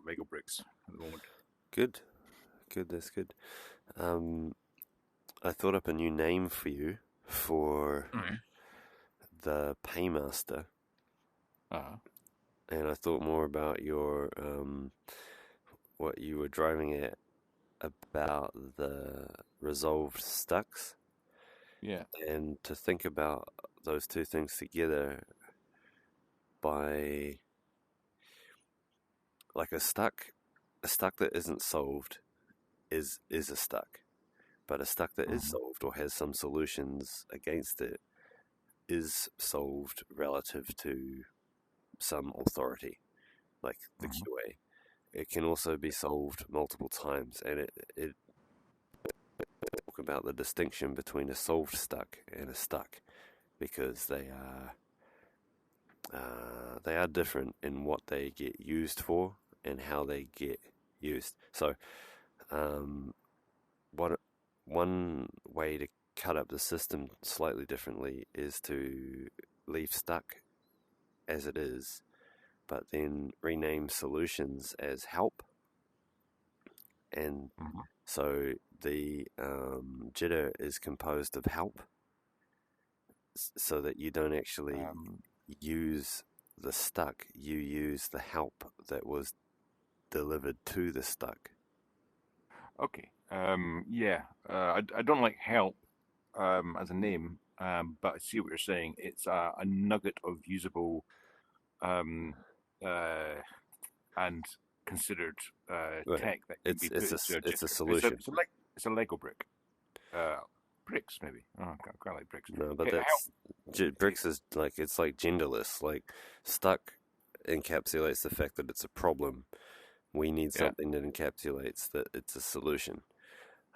Lego bricks at the moment. Good, good. That's good. Um, I thought up a new name for you for Mm-hmm. the Paymaster, Uh-huh. and I thought more about your what you were driving at about the resolved stucks, Yeah. and to think about those two things together by like a stuck that isn't solved is a stuck, but a stuck that is Mm-hmm. solved or has some solutions against it is solved relative to some authority, like the Mm-hmm. QA. It can also be solved multiple times, and it talk about the distinction between a solved stuck and a stuck because they are different in what they get used for and how they get used. So, um, what one way to cut up the system slightly differently is to leave stuck as it is, but then rename solutions as help. And Mm-hmm. so the jitter is composed of help so that you don't actually Um, use the stuck, you use the help that was delivered to the stuck. okay. Yeah. I don't like help as a name, but I see what you're saying. It's a nugget of usable um, uh, and considered Right. tech that can be put into a It's a jitter. solution. It's a Lego brick. Uh, bricks maybe. Oh, I quite like bricks. No, but Okay, help. that's bricks is like it's like genderless. Like stuck encapsulates the fact that it's a problem. We need Yeah, something that encapsulates that it's a solution.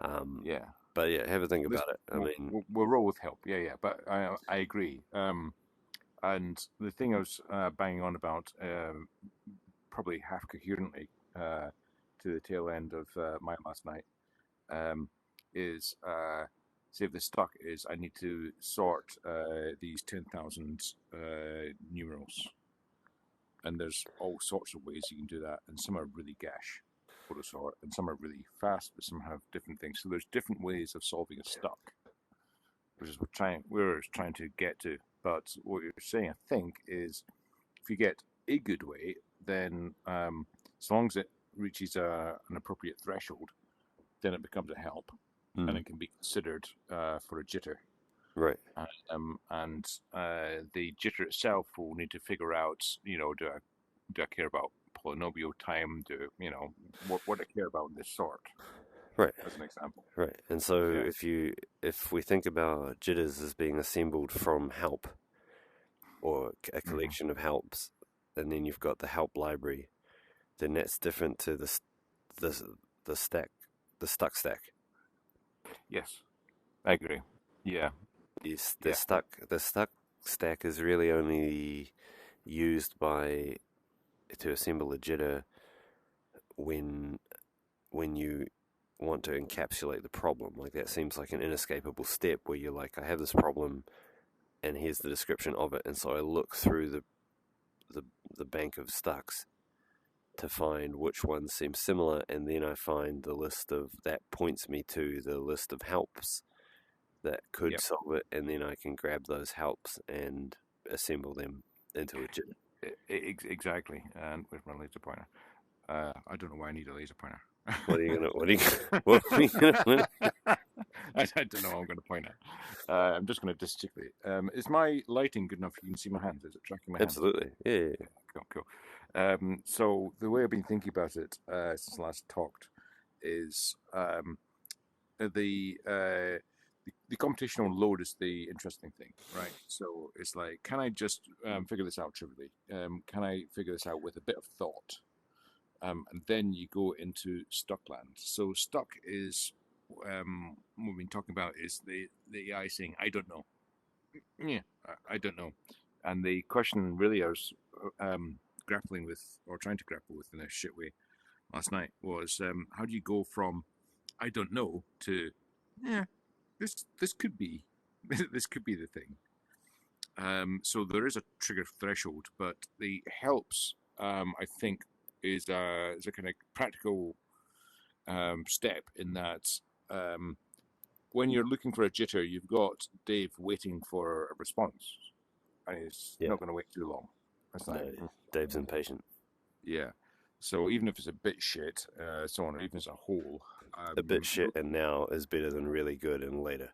Um, yeah. but yeah, have a think This about it. I mean, we'll roll with help. Yeah, yeah. But I agree. And the thing I was banging on about, probably half coherently, to the tail end of my last night, um, is say if the stuck is I need to sort these 10,000 numerals, and there's all sorts of ways you can do that, and some are really gash to sort, and some are really fast, but some have different things. So there's different ways of solving a stuck, which is we're trying to get to. But what you're saying, I think, is if you get a good way, then as long as it reaches an appropriate threshold, then it becomes a help, and hmm, it can be considered for a jitter. right. And the jitter itself will need to figure out, do I care about polynomial time? What I care about in this sort, Right, as an example. right. And so Yeah, if we think about jitters as being assembled from help or a hmm, collection of helps, and then you've got the help library, then that's different to the the stack, the stuck stack. yes, I agree. Yeah, yeah, The stuck stack is really only used by to assemble a jitter when you want to encapsulate the problem. Like that seems like an inescapable step where you're like, I have this problem, and here's the description of it, and so I look through the, the bank of stucks to find which ones seem similar, and then I find the list of that points me to the list of helps that could yep, solve it, and then I can grab those helps and assemble them into a jitter. exactly. And where's my laser pointer? I don't know why I need a laser pointer. What are you gonna? What are you? What are you gonna? I don't know what I'm going to point at. I'm just going to gesticulate. Is my lighting good enough? You can see my hands. Is it tracking my hands? Absolutely, yeah, Yeah, cool, cool. So the way I've been thinking about it since last talked is the, uh, the computational load is the interesting thing, right? So it's like, can I just figure this out trivially? Can I figure this out with a bit of thought? And then you go into Stockland. So Stock is what we've been talking about is the AI saying, "I don't know." Yeah, I don't know. And the question really I was grappling with, or trying to grapple with in a shit way last night, was how do you go from "I don't know" to "Yeah, this could be this could be the thing." So there is a trigger threshold, but the helps I think is a kind of practical step in that when you're looking for a jitter, you've got Dave waiting for a response, and he's Yeah. not going to wait too long. It's like, No, Dave's impatient. yeah. So even if it's a bit shit, so on, or even if it's a hole, A bit shit and now is better than really good and later.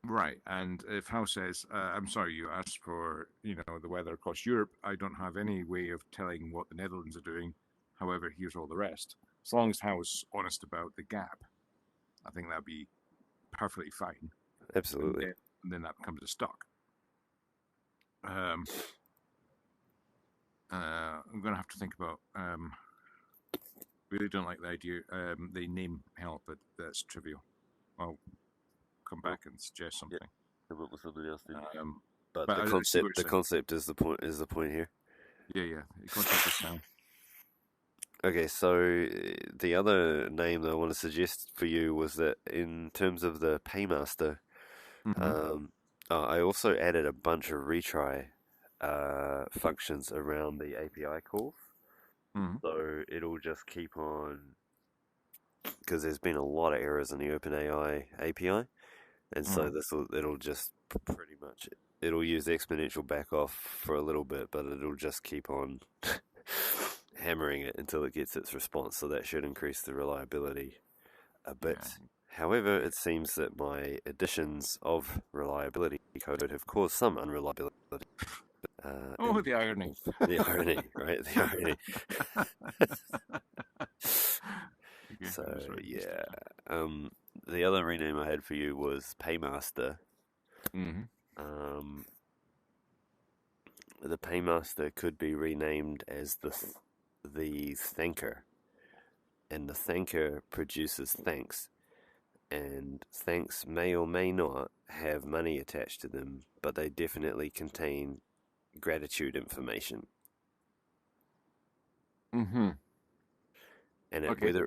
right. And if House says, "I'm sorry, you asked for the weather across Europe. I don't have any way of telling what the Netherlands are doing. However, here's all the rest." As long as House is honest about the gap, I think that'd be perfectly fine. Absolutely. And then that becomes a stock. I'm going to have to think about. Really don't like the idea. The name help, but that's trivial. I'll come back and suggest something. Come up with something else. But the concept is the point. Is the point here? Yeah. The concept is sound. Okay, so the other name that I want to suggest for you was that in terms of the paymaster, I also added a bunch of retry functions around the API calls. So it'll just keep on, because there's been a lot of errors in the OpenAI API, and so it'll just pretty much, it'll use exponential backoff for a little bit, but it'll just keep on hammering it until it gets its response, so that should increase the reliability a bit. Okay. However, it seems that my additions of reliability code have caused some unreliability. The irony. The irony, right? The irony. So, yeah. The other rename I had for you was Paymaster. The Paymaster could be renamed as the Thanker. And the Thanker produces thanks. And thanks may or may not have money attached to them, but they definitely contain gratitude information. And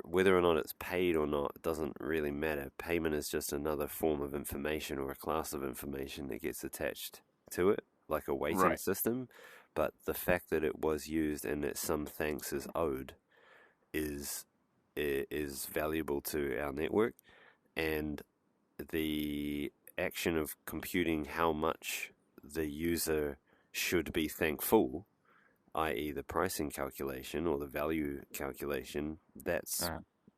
whether or not it's paid or not doesn't really matter. Payment is just another form of information or a class of information that gets attached to it, like a weighting system. But the fact that it was used and that some thanks is owed is valuable to our network. And the action of computing how much the user should be thankful, i.e. the pricing calculation or the value calculation, that's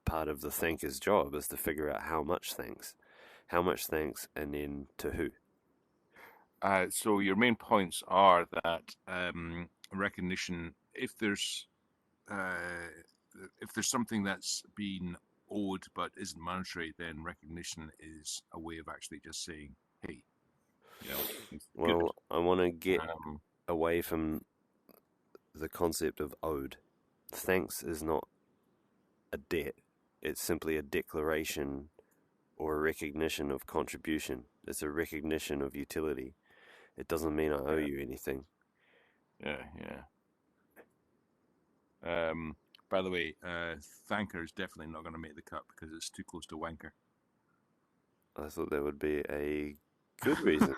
part of the thanker's job, is to figure out how much thanks, and then to who. So your main points are that recognition, if there's something that's been owed but isn't monetary, then recognition is a way of actually just saying, hey, well, good. I want to get away from the concept of owed. Thanks is not a debt. It's simply a declaration or a recognition of contribution. It's a recognition of utility. It doesn't mean I owe you anything. Yeah. By the way, Thanker is definitely not going to make the cut because it's too close to Wanker. I thought that would be a good reason.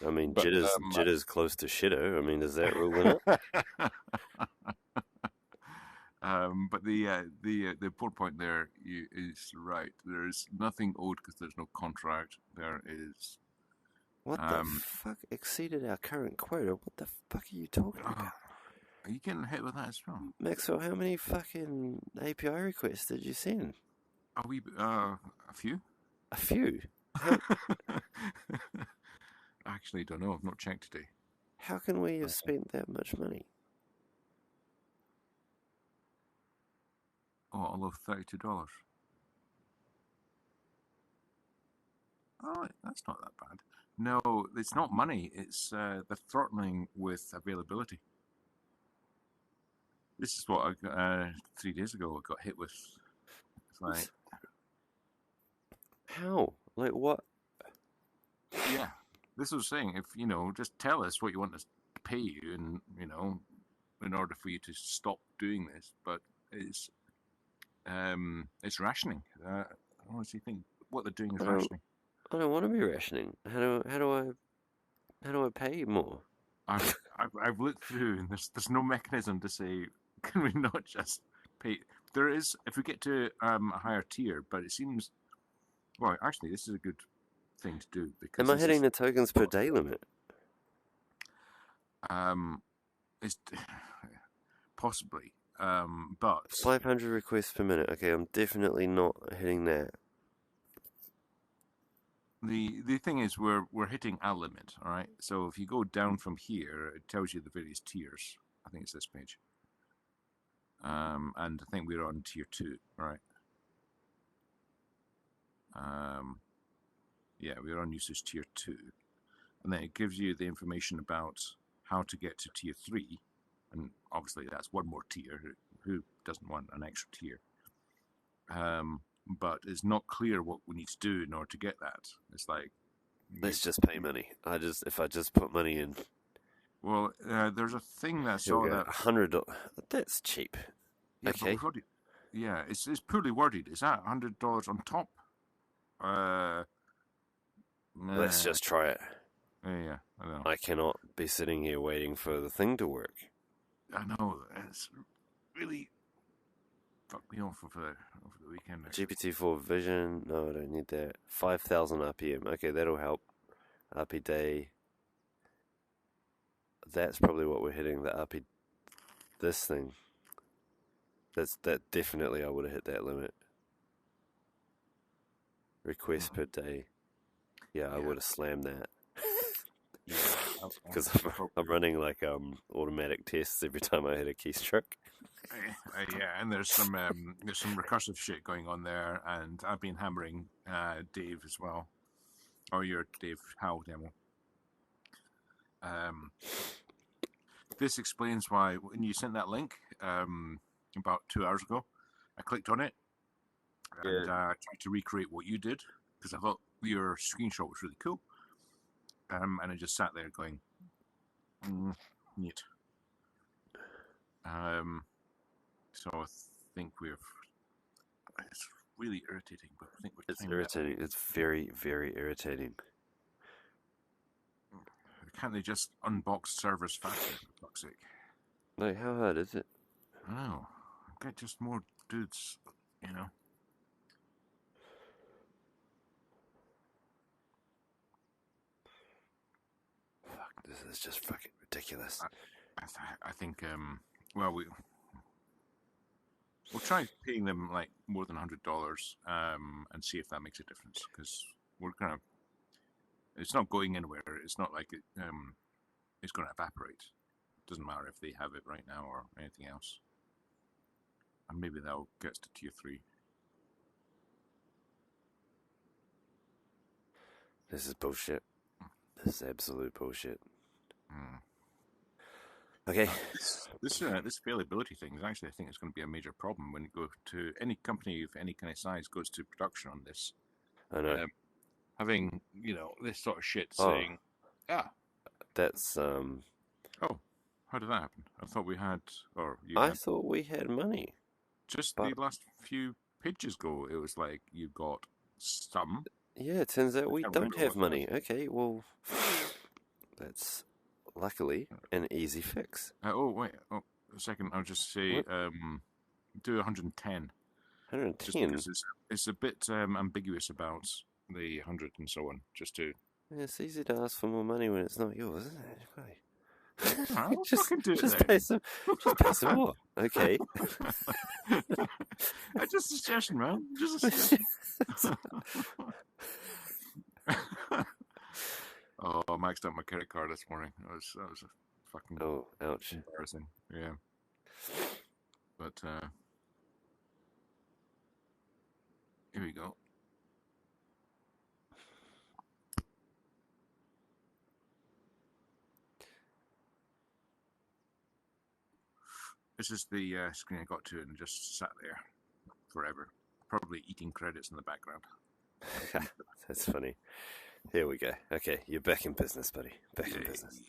I mean, jitter's close to shitter. I mean, does that rule it out? But the important point there is right. There's nothing owed because there's no contract. There is. What the fuck exceeded our current quota? What the fuck are you talking about? Are you getting hit with that as well? Maxwell, how many fucking API requests did you send? A few. A few? I actually don't know. I've not checked today. How can we have spent that much money? All of $32. Oh, that's not that bad. No, it's not money. It's the throttling with availability. This is what I got 3 days ago. I got hit with. It's like, how? Like what? Yeah, this was saying, if just tell us what you want us to pay you, and in order for you to stop doing this. But it's rationing. I honestly think what they're doing is rationing. I don't want to be rationing. How do I pay more? I I've looked through, and there's no mechanism to say can we not just pay. There is if we get to a higher tier, but it seems well. Actually, this is a good thing to do because Am I this hitting is the tokens per day limit? it's possibly but 500 requests per minute. Okay, I'm definitely not hitting that. the thing is we're hitting a limit, all right? So if you go down from here, it tells you the various tiers. I think it's this page. And I think we're on tier 2, right? Yeah, we're on usage tier 2. And then it gives you the information about how to get to tier 3. And obviously that's one more tier. Who doesn't want an extra tier? But it's not clear what we need to do in order to get that. It's like Let's just pay money. If I just put money in. well, there's a thing that I Here we saw go. that $100. That's cheap. yeah, Okay. but yeah, it's poorly worded. Is that $100 on top? Let's just try it. Yeah, I know. I cannot be sitting here waiting for the thing to work. I know. It's really fucked me off over the weekend. GPT-4 Vision. No, I don't need that. 5,000 RPM. Okay, that'll help. RP day. That's probably what we're hitting. The RP. This thing. That definitely I would have hit that limit. Requests per day. Yeah, I would have slammed that. Because I'm running like automatic tests every time I hit a keystroke. Yeah, and there's some recursive shit going on there, and I've been hammering Dave as well, or your Dave Howe demo. This explains why when you sent that link about 2 hours ago, I clicked on it and tried to recreate what you did because I thought your screenshot was really cool, and I just sat there going, neat. So I think it's really irritating, but I think it's irritating. It's very, very irritating. Can't they just unbox servers faster, for fuck's sake? Like, how hard is it? I don't know. Get just more dudes, you know. Fuck, this is just fucking ridiculous. I think, well, we'll try paying them like more than $100 and see if that makes a difference, because we're kind of, it's not going anywhere. It's not like it's going to evaporate. It doesn't matter if they have it right now or anything else. And maybe that'll get us to tier 3. This is bullshit. This is absolute bullshit. Okay. This availability thing is actually, I think, it's going to be a major problem when you go to any company of any kind of size goes to production on this. I know. Having, this sort of shit saying, that's oh, how did that happen? I thought we had, I thought we had money. Just the last few pages ago, it was like you got some. Yeah, it turns out we don't have money. Okay, well, that's luckily an easy fix. Wait, a second. I'll just say, do 110. 110? It's a bit ambiguous about the 100 and so on. Just to. Yeah, it's easy to ask for more money when it's not yours, isn't it? Right. just pay some more. Okay. Just a suggestion, man. Just a suggestion. Oh, I maxed out my credit card this morning. That was a fucking ouch. embarrassing. Yeah. But here we go. This is the screen I got to and just sat there forever, probably eating credits in the background. That's funny. Here we go. Okay, you're back in business, buddy. Back in business.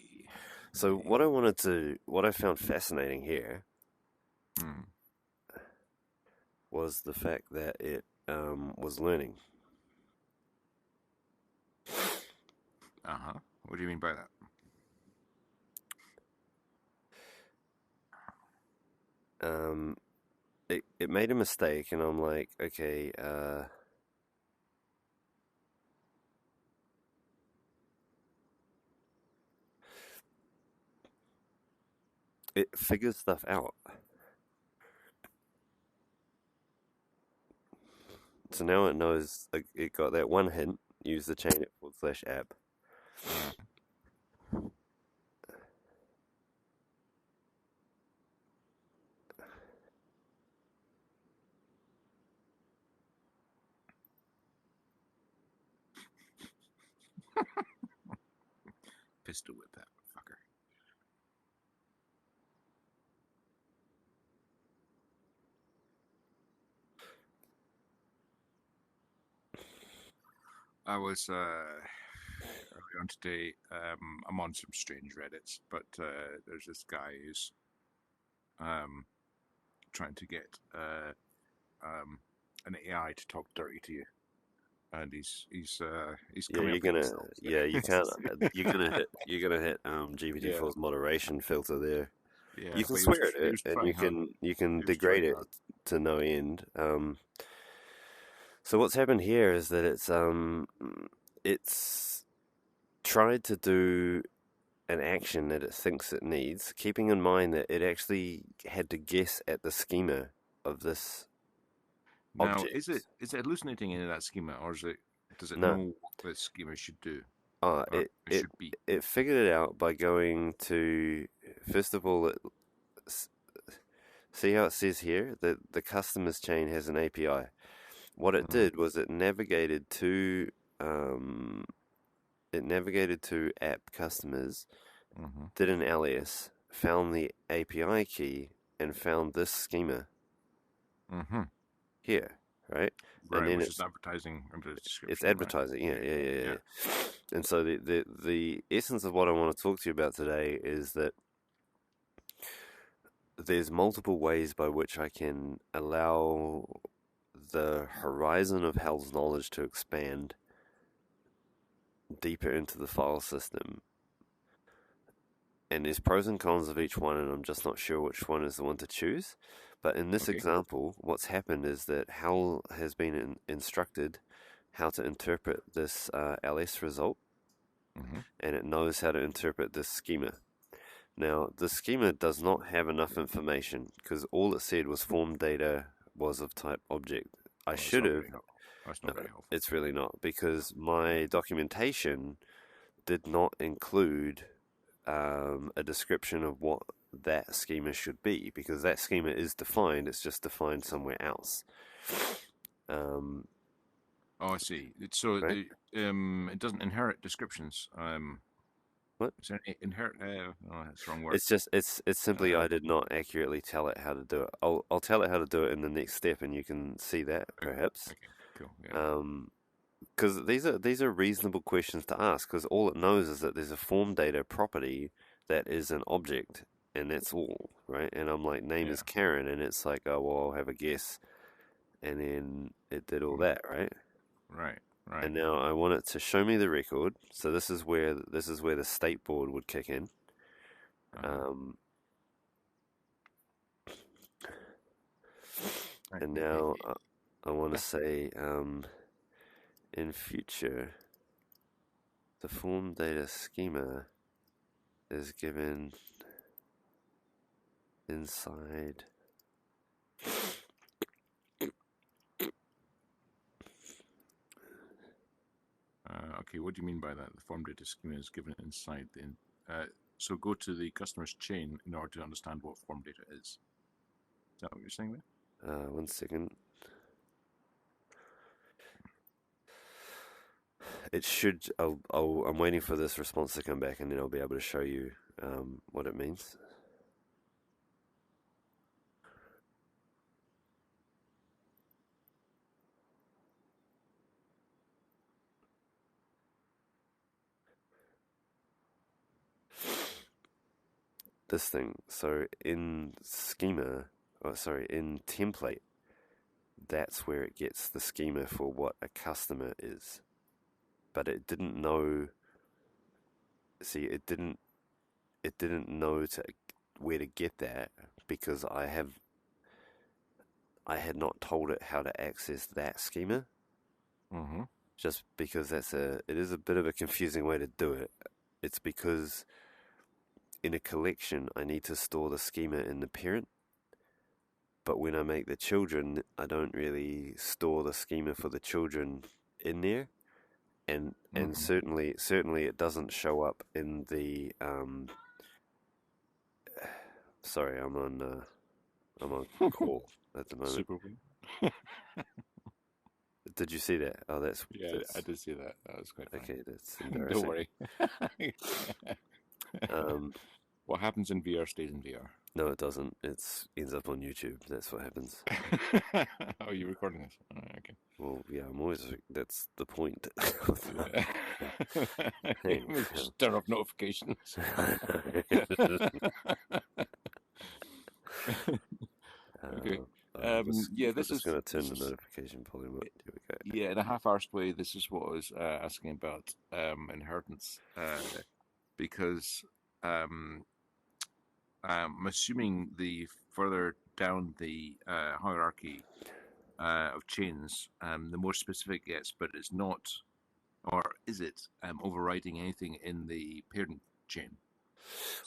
So what I found fascinating here was the fact that it was learning. What do you mean by that? um, it made a mistake, and I'm like, okay, it figures stuff out. So now it knows, like, it got that one hint, use the chain it /app. Pistol with that fucker. I was early on today. I'm on some strange Reddits, but there's this guy who's um, trying to get an AI to talk dirty to you, and he's Yeah, coming you're up with gonna, insults. yeah, you can't, you're gonna hit Yeah, GPT-4's moderation filter there. yeah, You can but swear at he it, was and trying hard. you can He was degrade trying it hard. to no end. So what's happened here is that it's tried to do an action that it thinks it needs, keeping in mind that it actually had to guess at the schema of this Now, object. is it hallucinating any of that schema, or does it No, know what the schema should do uh, or it it it should be? it figured it out by going to, first of all, see how it says here that the customers chain has an API. What it Mm-hmm. did was um, it navigated to app customers, Mm-hmm. did an alias, found the API key, and found this schema Mm-hmm. here, right? And Right, then which is advertising under the it's description, right? advertising, yeah, Okay. yeah, yeah, Yeah. yeah. And so the essence of what I want to talk to you about today is that there's multiple ways by which I can allow the horizon of Hell's knowledge to expand deeper into the file system. And there's pros and cons of each one, and I'm just not sure which one is the one to choose. But in this Okay. example, what's happened is that Hell has been instructed how to interpret this ls result, Mm-hmm. and it knows how to interpret this schema. Now, the schema does not have enough information because all it said was form data was of type object. I Well, that's should not have, very helpful. That's no, not very helpful. it's really not, because my documentation did not include a description of what that schema should be, because that schema is defined, it's just defined somewhere else. Um, Oh, I see. So right? it doesn't inherit descriptions. What? Is there any inherit? Oh, that's the wrong word. It's just it's simply Uh, I did not accurately tell it how to do it. I'll tell it how to do it in the next step, and you can see that okay. perhaps. Okay. Cool. Yeah. Because these are reasonable questions to ask. Because all it knows is that there's a form data property that is an object, and that's all, right? And I'm like, name is Yeah. Karen, and it's like, oh well, I'll have a guess, and then it did all Mm, that, right? right. Right. And now I want it to show me the record. So this is where the state board would kick in. Uh-huh. Um, Right. and now I want to say, in future, the form data schema is given inside. Okay. What do you mean by that? The form data schema is given inside so go to the customer's chain in order to understand what form data is. Is that what you're saying there? 1 second. It should. I'm waiting for this response to come back, and then I'll be able to show you what it means. This thing. So in schema, in template, that's where it gets the schema for what a customer is. But it didn't know. See, it didn't know where to get that, because I have I had not told it how to access that schema, Mm-hmm. just because it is a bit of a confusing way to do it. It's because in a collection, I need to store the schema in the parent, but when I make the children, I don't really store the schema for the children in there, and Mm-hmm. certainly it doesn't show up in the sorry, I'm on call at the moment. Super win. Did you see that? Oh, Yeah, I that's did see that. That was quite funny. okay. That's Don't embarrassing. worry. Um, What happens in VR stays in VR. no, it doesn't. It ends up on YouTube. That's what happens. Oh, you're recording this? Oh, okay. Well, yeah, I'm always. That's the point. Yeah. Hey, Maybe just turn off notifications. Okay. Yeah, I'm this just is going to turn this the is notification volume up. Here we go. yeah, in a half-arsed way. This is what I was asking about inheritance, because um, I'm assuming the further down the hierarchy of chains, the more specific it gets, but it's not, or is it overriding anything in the parent chain?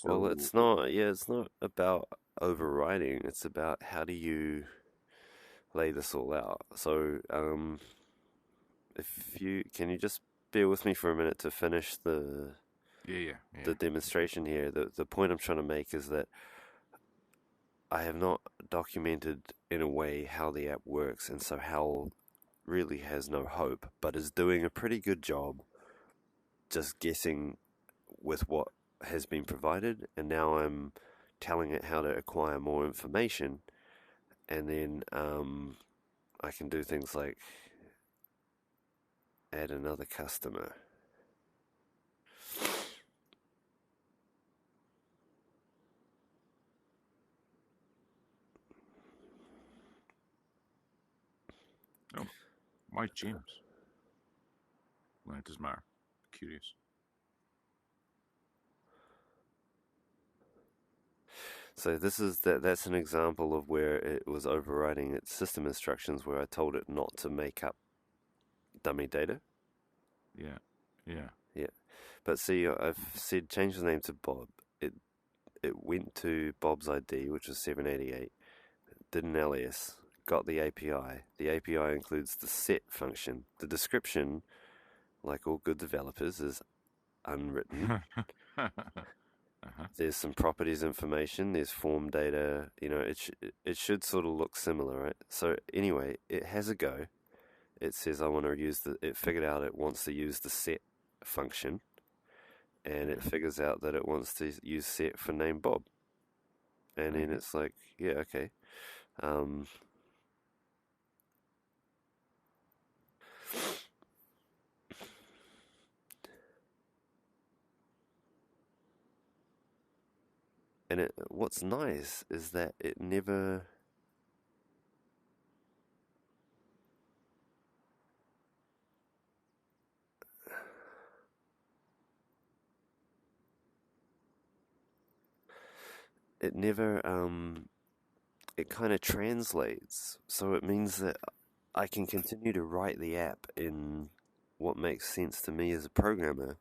Well, So, it's not. Yeah, it's not about overriding. It's about how do you lay this all out. So, if you can you just bear with me for a minute to finish yeah. the demonstration here. The point I'm trying to make is that I have not documented in a way how the app works, and so Hal really has no hope, but is doing a pretty good job just guessing with what has been provided, and now I'm telling it how to acquire more information, and then I can do things like add another customer. Oh, why James? Well, it doesn't matter. Curious. So that's an example of where it was overriding its system instructions, where I told it not to make up dummy data. Yeah, yeah. Yeah, but see, I've said change the name to Bob. It it went to Bob's ID, which was 788, did an alias, got the API. The API includes the set function. The description, like all good developers, is unwritten. Uh-huh. There's some properties information. There's form data. It should sort of look similar, right? So anyway, it has a go. It says I want to use the. It figured out it wants to use the set function, and it Yeah. figures out that it wants to use set for name Bob. And then Okay. it's like, yeah, okay. Um, and what's nice is that it never it kind of translates. So it means that I can continue to write the app in what makes sense to me as a programmer.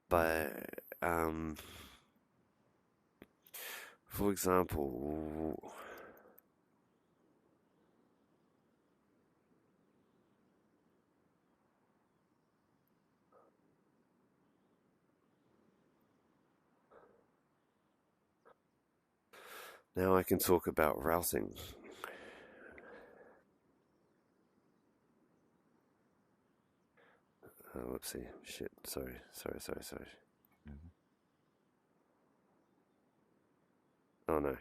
But for example, now I can talk about routing. Oh, whoopsie. Shit. Sorry. Mhm. Oh no.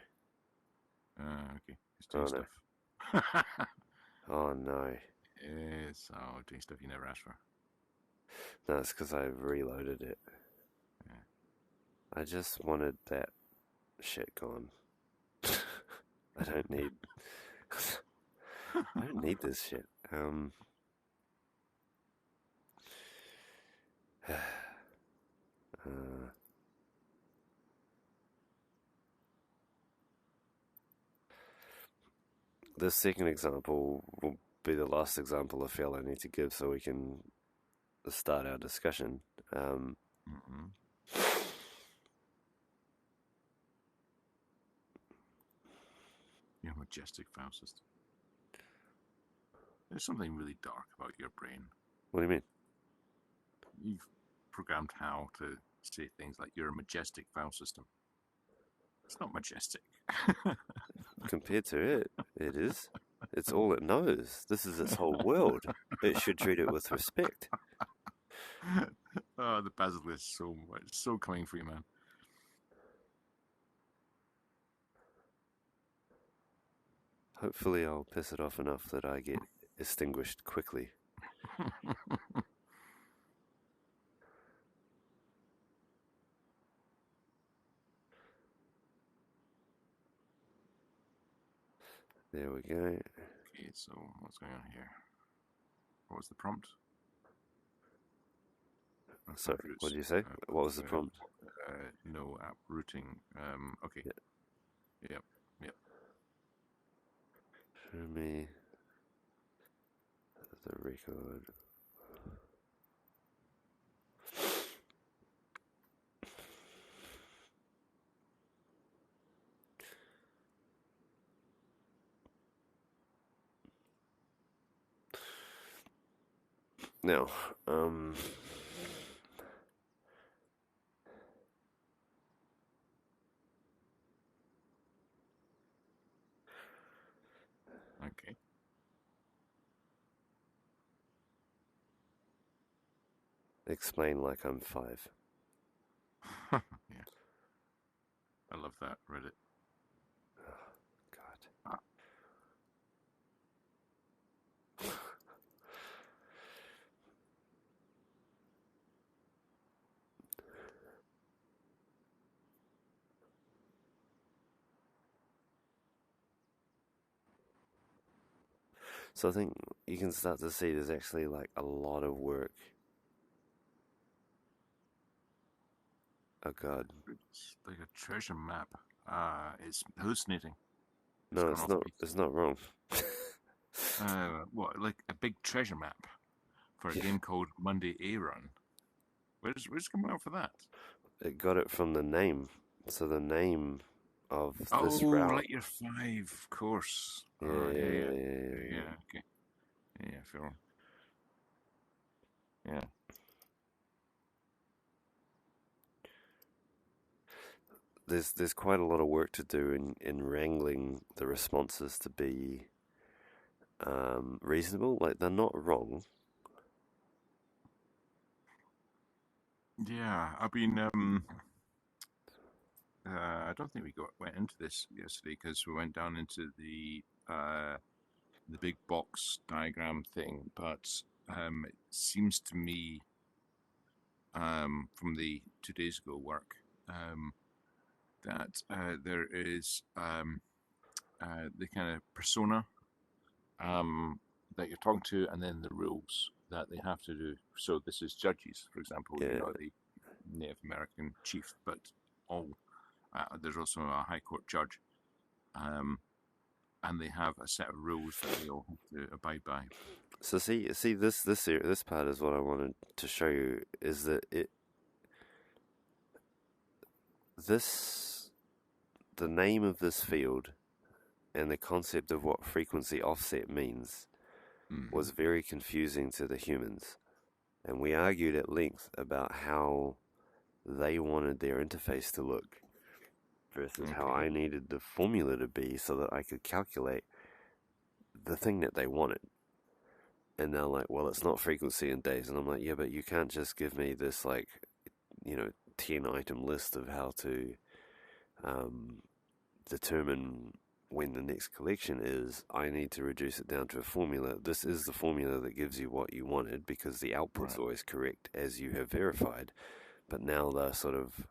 Okay. It's doing Oh no. stuff. Oh no. It's doing stuff you never asked for. No, it's because I reloaded it. Yeah. I just wanted that shit gone. I don't need. I don't need this shit. Uh, this second example will be the last example I feel I need to give so we can start our discussion. Mm-hmm. Your majestic file system. There's something really dark about your brain. What do you mean? You've programmed HAL to say things like you're a majestic file system. It's not majestic. Compared to it, it is. It's all it knows. This is its whole world. It should treat it with respect. Oh, the basilisk is so coming for you, man. Hopefully I'll piss it off enough that I get extinguished quickly. There we go. Okay, so what's going on here? What was the prompt? Sorry, what did you say? What was the prompt? No app routing. Okay. Yeah. Yep. Show me the record. Now, Okay. explain like I'm 5. Yeah. I love that Reddit. God. So I think you can start to see there's actually like a lot of work. Oh God. It's like a treasure map. It's hallucinating. No, it's not. It's not wrong. What, like a big treasure map for a game called Monday A Run? Where's coming out for that? It got it from the name. So the name of this route. Oh, like your 5, of course. Yeah, Okay. Yeah, sure. Yeah. There's quite a lot of work to do in wrangling the responses to be reasonable. Like they're not wrong. Yeah, I mean, I don't think we went into this yesterday because we went down into the big box diagram thing, but it seems to me from the 2 days ago work that there is the kind of persona that you're talking to, and then the rules that they have to do. So this is judges, for example, Yeah. the Native American chief, but there's also a high court judge, and they have a set of rules that they all have to abide by. So see this part is what I wanted to show you is that the name of this field and the concept of what frequency offset means was very confusing to the humans, and we argued at length about how they wanted their interface to look versus how I needed the formula to be so that I could calculate the thing that they wanted. And they're like, well, it's not frequency in days. And I'm like, yeah, but you can't just give me this, like, 10 item list of how to determine when the next collection is. I need to reduce it down to a formula. This is the formula that gives you what you wanted because the output's always correct as you have verified. But now they're sort of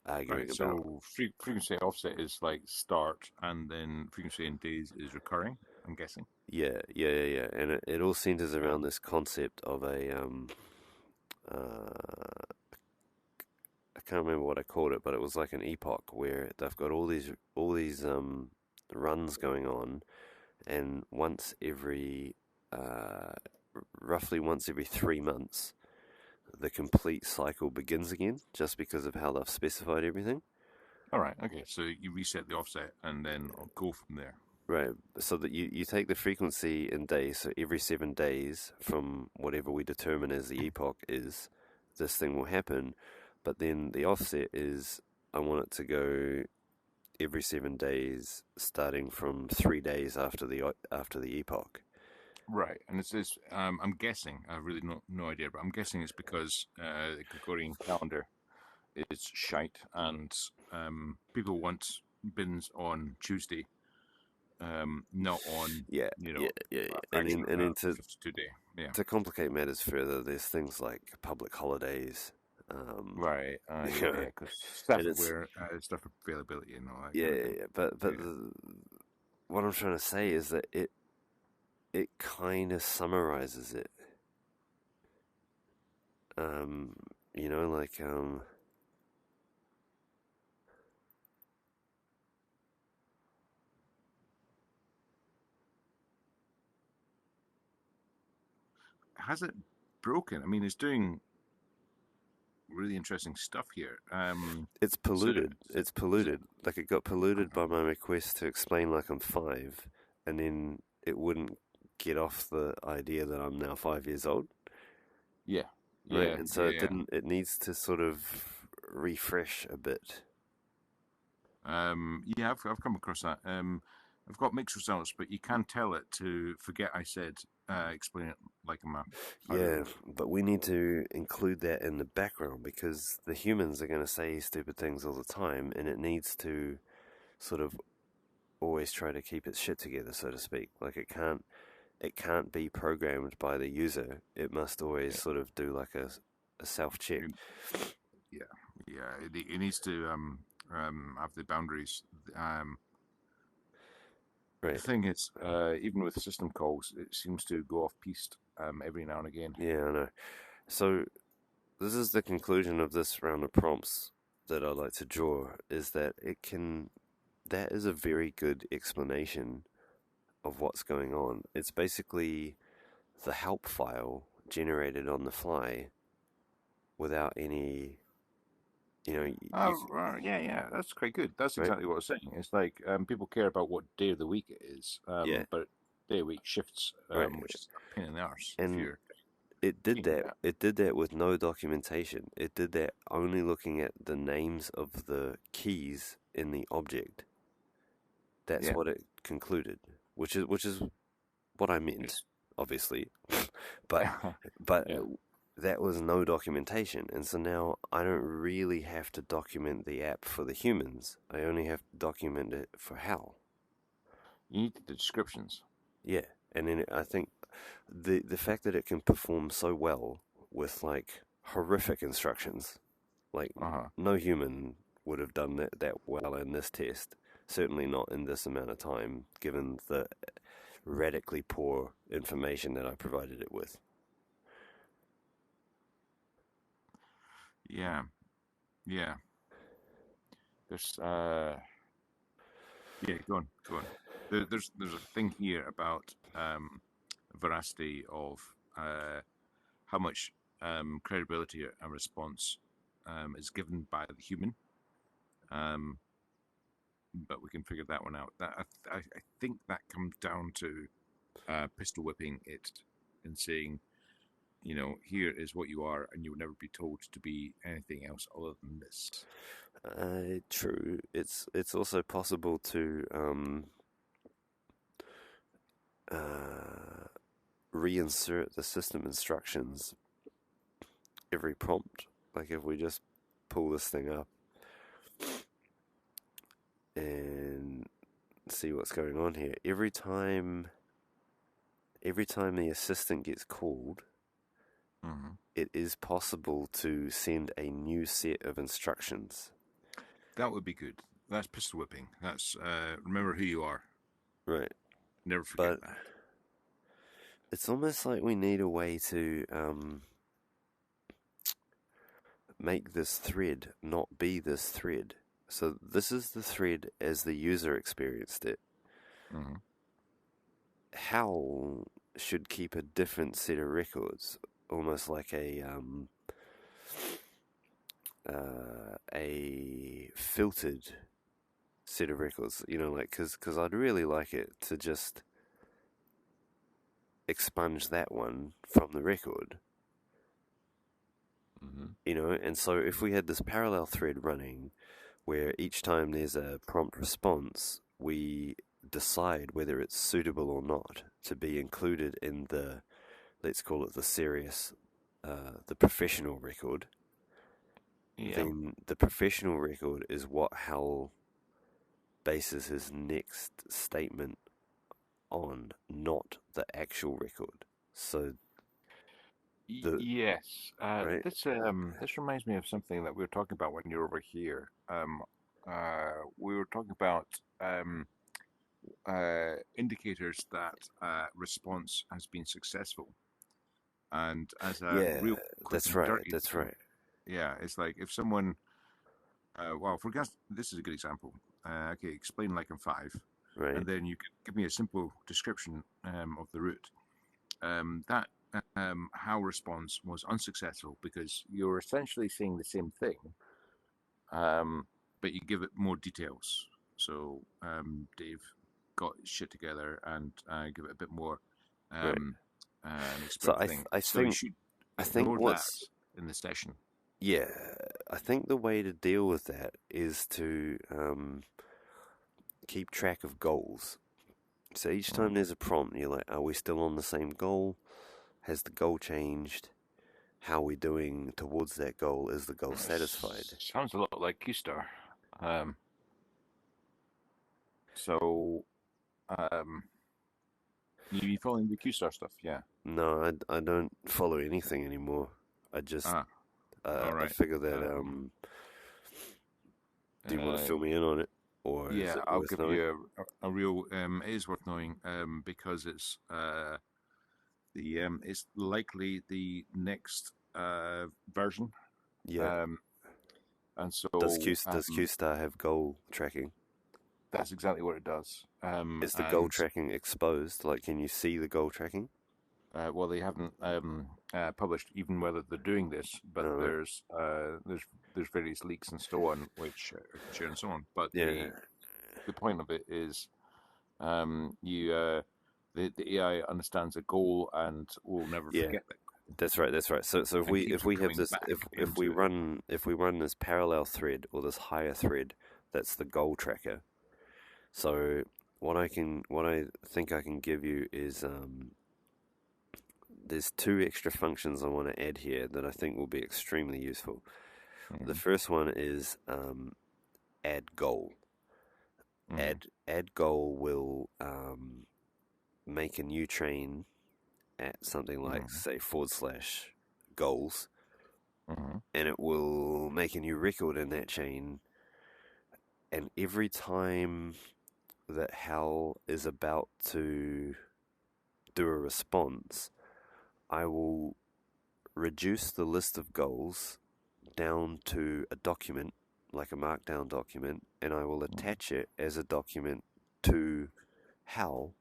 arguing about... So frequency offset is like start, and then frequency in days is recurring, I'm guessing. Yeah. And it all centers around this concept of a... I can't remember what I called it, but it was like an epoch where they've got all these runs going on, and roughly once every 3 months, the complete cycle begins again, just because of how they've specified everything. All right. Okay. So you reset the offset and then I'll go from there. Right, so that you take the frequency in days, so every 7 days from whatever we determine as the epoch is, this thing will happen, but then the offset is I want it to go every 7 days, starting from 3 days after the epoch. Right, and it's I'm guessing, I really no idea, but I'm guessing it's because the Gregorian calendar is shite, and people want bins on Tuesday, not on Yeah, you know yeah, yeah, yeah. a fraction of And then that 52 day. Yeah, to complicate matters further, there's things like public holidays. Um, right. you Yeah, know, yeah, because staff and it's aware, stuff availability, and all that yeah, kind of yeah, thing. yeah. But Yeah. what I'm trying to say is that it kind of summarizes it. Um, you know, like Has it broken? I mean, it's doing really interesting stuff here. it's So, polluted. It's is it? polluted. Like it got polluted by my request to explain like I'm 5, and then it wouldn't get off the idea that I'm now 5 years old, Yeah, right? yeah, And so yeah, it yeah. didn't. It needs to sort of refresh a bit. Yeah, I've come across that. I've got mixed results, but you can tell it to forget I said, explain it like a map. I don't Yeah, know. but we need to include that in the background because the humans are going to say stupid things all the time, and it needs to sort of always try to keep its shit together, so to speak. Like it can't be programmed by the user. It must always Yeah, sort of do like a self check. yeah, yeah. It needs to have the boundaries. The Right. thing is, even with system calls, it seems to go off piste every now and again. Yeah, I know. So this is the conclusion of this round of prompts that I like to draw is that that is a very good explanation of what's going on. It's basically the help file generated on the fly without any, you Yeah, yeah, that's quite good. That's right? exactly what I was saying. It's like people care about what day of the week it is, Yeah, but day of week shifts, right. which is a pain in the arse if And you're it did keen on that. that. It did that with no documentation. It did that only looking at the names of the keys in the object. That's Yeah, what it concluded, which is what I meant, it's obviously. but but yeah, that was no documentation, and so now I don't really have to document the app for the humans. I only have to document it for Hal. you need the descriptions. Yeah, and then I think the fact that it can perform so well with like horrific instructions, like Uh-huh. no human would have done that well in this test. Certainly not in this amount of time, given the radically poor information that I provided it with. Yeah, yeah. There's yeah, go on, go on. There's a thing here about veracity of how much credibility a response is given by the human. Um, but we can figure that one out. I think that comes down to pistol whipping it and saying, here is what you are, and you will never be told to be anything else other than this. True. It's also possible to uh, reinsert the system instructions every prompt. Like if we just pull this thing up and see what's going on here. Every time the assistant gets called, Mm-hmm. it is possible to send a new set of instructions. That would be good. That's pistol whipping. That's remember who you are. Right. Never forget But that. it's almost like we need a way to make this thread not be this thread. So this is the thread as the user experienced it. Mm-hmm. Hal should keep a different set of records, almost like a filtered set of records. You know, like because I'd really like it to just expunge that one from the record. You know, and so if we had this parallel thread running where each time there's a prompt response, we decide whether it's suitable or not to be included in the, let's call it the serious, the professional record, Yeah. then the professional record is what Hal bases his next statement on, not the actual record. So the Yes. right, This reminds me of something that we were talking about when you were over here. We were talking about indicators that response has been successful. And as a yeah, real quick that's and right, dirty that's thing, right, yeah, it's like if someone, well, for example, this is a good example. Okay, explain like in five, and right, then you could give me a simple description of the route. That how response was unsuccessful because you're essentially saying the same thing, but you give it more details. So Dave got his shit together and give it a bit more right. um, and So explain the thing. I So you think should I think ignore that what's in the session. yeah, I think the way to deal with that is to keep track of goals. So each Mm. time there's a prompt, you're like, are we still on the same goal? Has the goal changed? How are we doing towards that goal? Is the goal satisfied? Sounds a lot like Q-Star. Um, so um, you following the Q-Star stuff? Yeah. No, I don't follow anything anymore. I just Ah, all I right. figure that do you want to Uh, fill me in on it, or is yeah, it I'll worth give knowing? you a real. It is worth knowing because it's likely the next version. Yeah. Um, and so Does Q Star have goal tracking? that's exactly what it does. Is the goal And tracking exposed? Like, can you see the goal tracking? well, they haven't published even whether they're doing this, but All right. there's various leaks and so on which I can share and so on. But Yeah. the point of it is you the AI understands a goal and will never Yeah. forget that That's right. That's right. So and if keeps we have coming this back if we run this parallel thread or this higher thread, that's the goal tracker. So what I think I can give you is there's two extra functions I want to add here that I think will be extremely useful. The Mhm, first one is add goal. mhm, Add goal will make a new train at something like mhm, say forward slash goals, mhm, and it will make a new record in that chain. And every time that Hal is about to do a response, I will reduce the list of goals down to a document, like a markdown document, and I will mhm, attach it as a document to Hal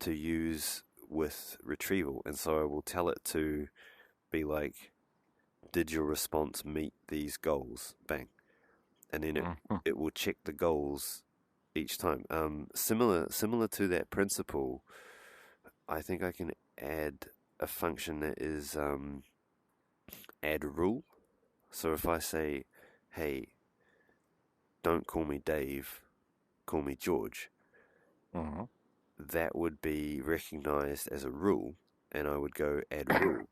to use with retrieval. And so I will tell it to be like, did your response meet these goals? Bang. And then mhm, it will check the goals each time. Similar to that principle, I think I can add a function that is add rule. So if I say, hey, don't call me Dave, call me George, mhm, that would be recognized as a rule, and I would go add rule.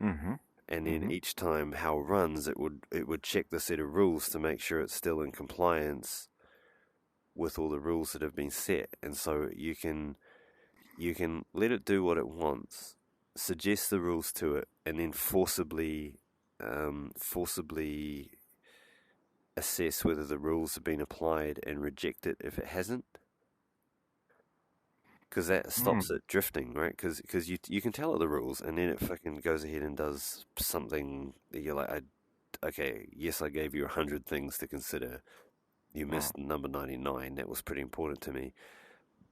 mhm, And then mhm, each time Hal runs, it would check the set of rules to make sure it's still in compliance with all the rules that have been set. And so you can let it do what it wants, suggest the rules to it, and then forcibly assess whether the rules have been applied and reject it if it hasn't. Because that stops mhm, it drifting, right? Because you can tell it the rules, and then it fucking goes ahead and does something that you're like, okay, yes, I gave you 100 things to consider. You mhm, missed number 99. That was pretty important to me.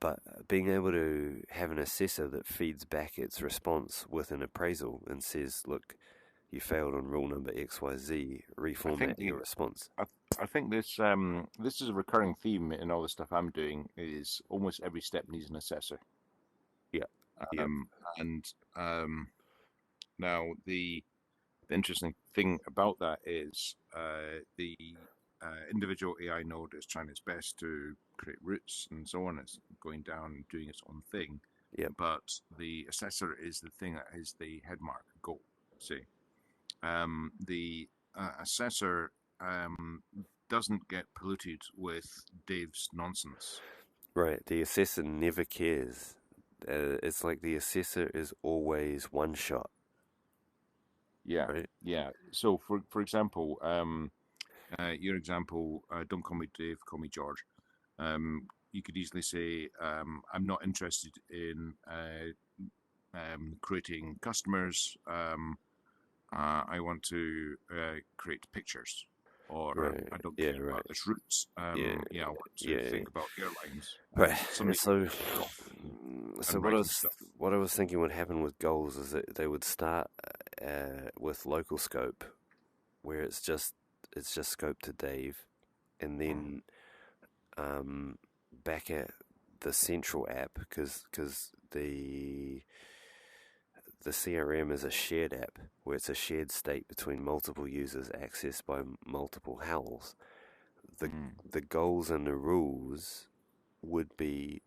but being able to have an assessor that feeds back its response with an appraisal and says, look, you failed on rule number XYZ, I reformat think your the response. I think this is a recurring theme in all the stuff I'm doing. Is almost every step needs an assessor. Yeah, yep, Um, and Now the interesting thing about that is the individual AI node is trying its best to create routes and so on. It's going down and doing its own thing, yep, but the assessor is the thing that is the head mark goal. See, the assessor doesn't get polluted with Dave's nonsense. right. The assessor never cares. It's like the assessor is always one shot, Yeah, right? yeah. So for example, your example, don't call me Dave, call me George. You could easily say, I'm not interested in creating customers. I want to create pictures, or Right. I don't Yeah. care Right. about this routes. Yeah. Yeah, I want to Yeah. think about airlines, Right. and And somebody will so, kick off so and what I writing was stuff. what I was thinking would happen with goals is that they would start with local scope, where it's just scope to Dave, and then um, back at the central app because the CRM is a shared app where it's a shared state between multiple users accessed by multiple HALs. The Mm. the goals and the rules would be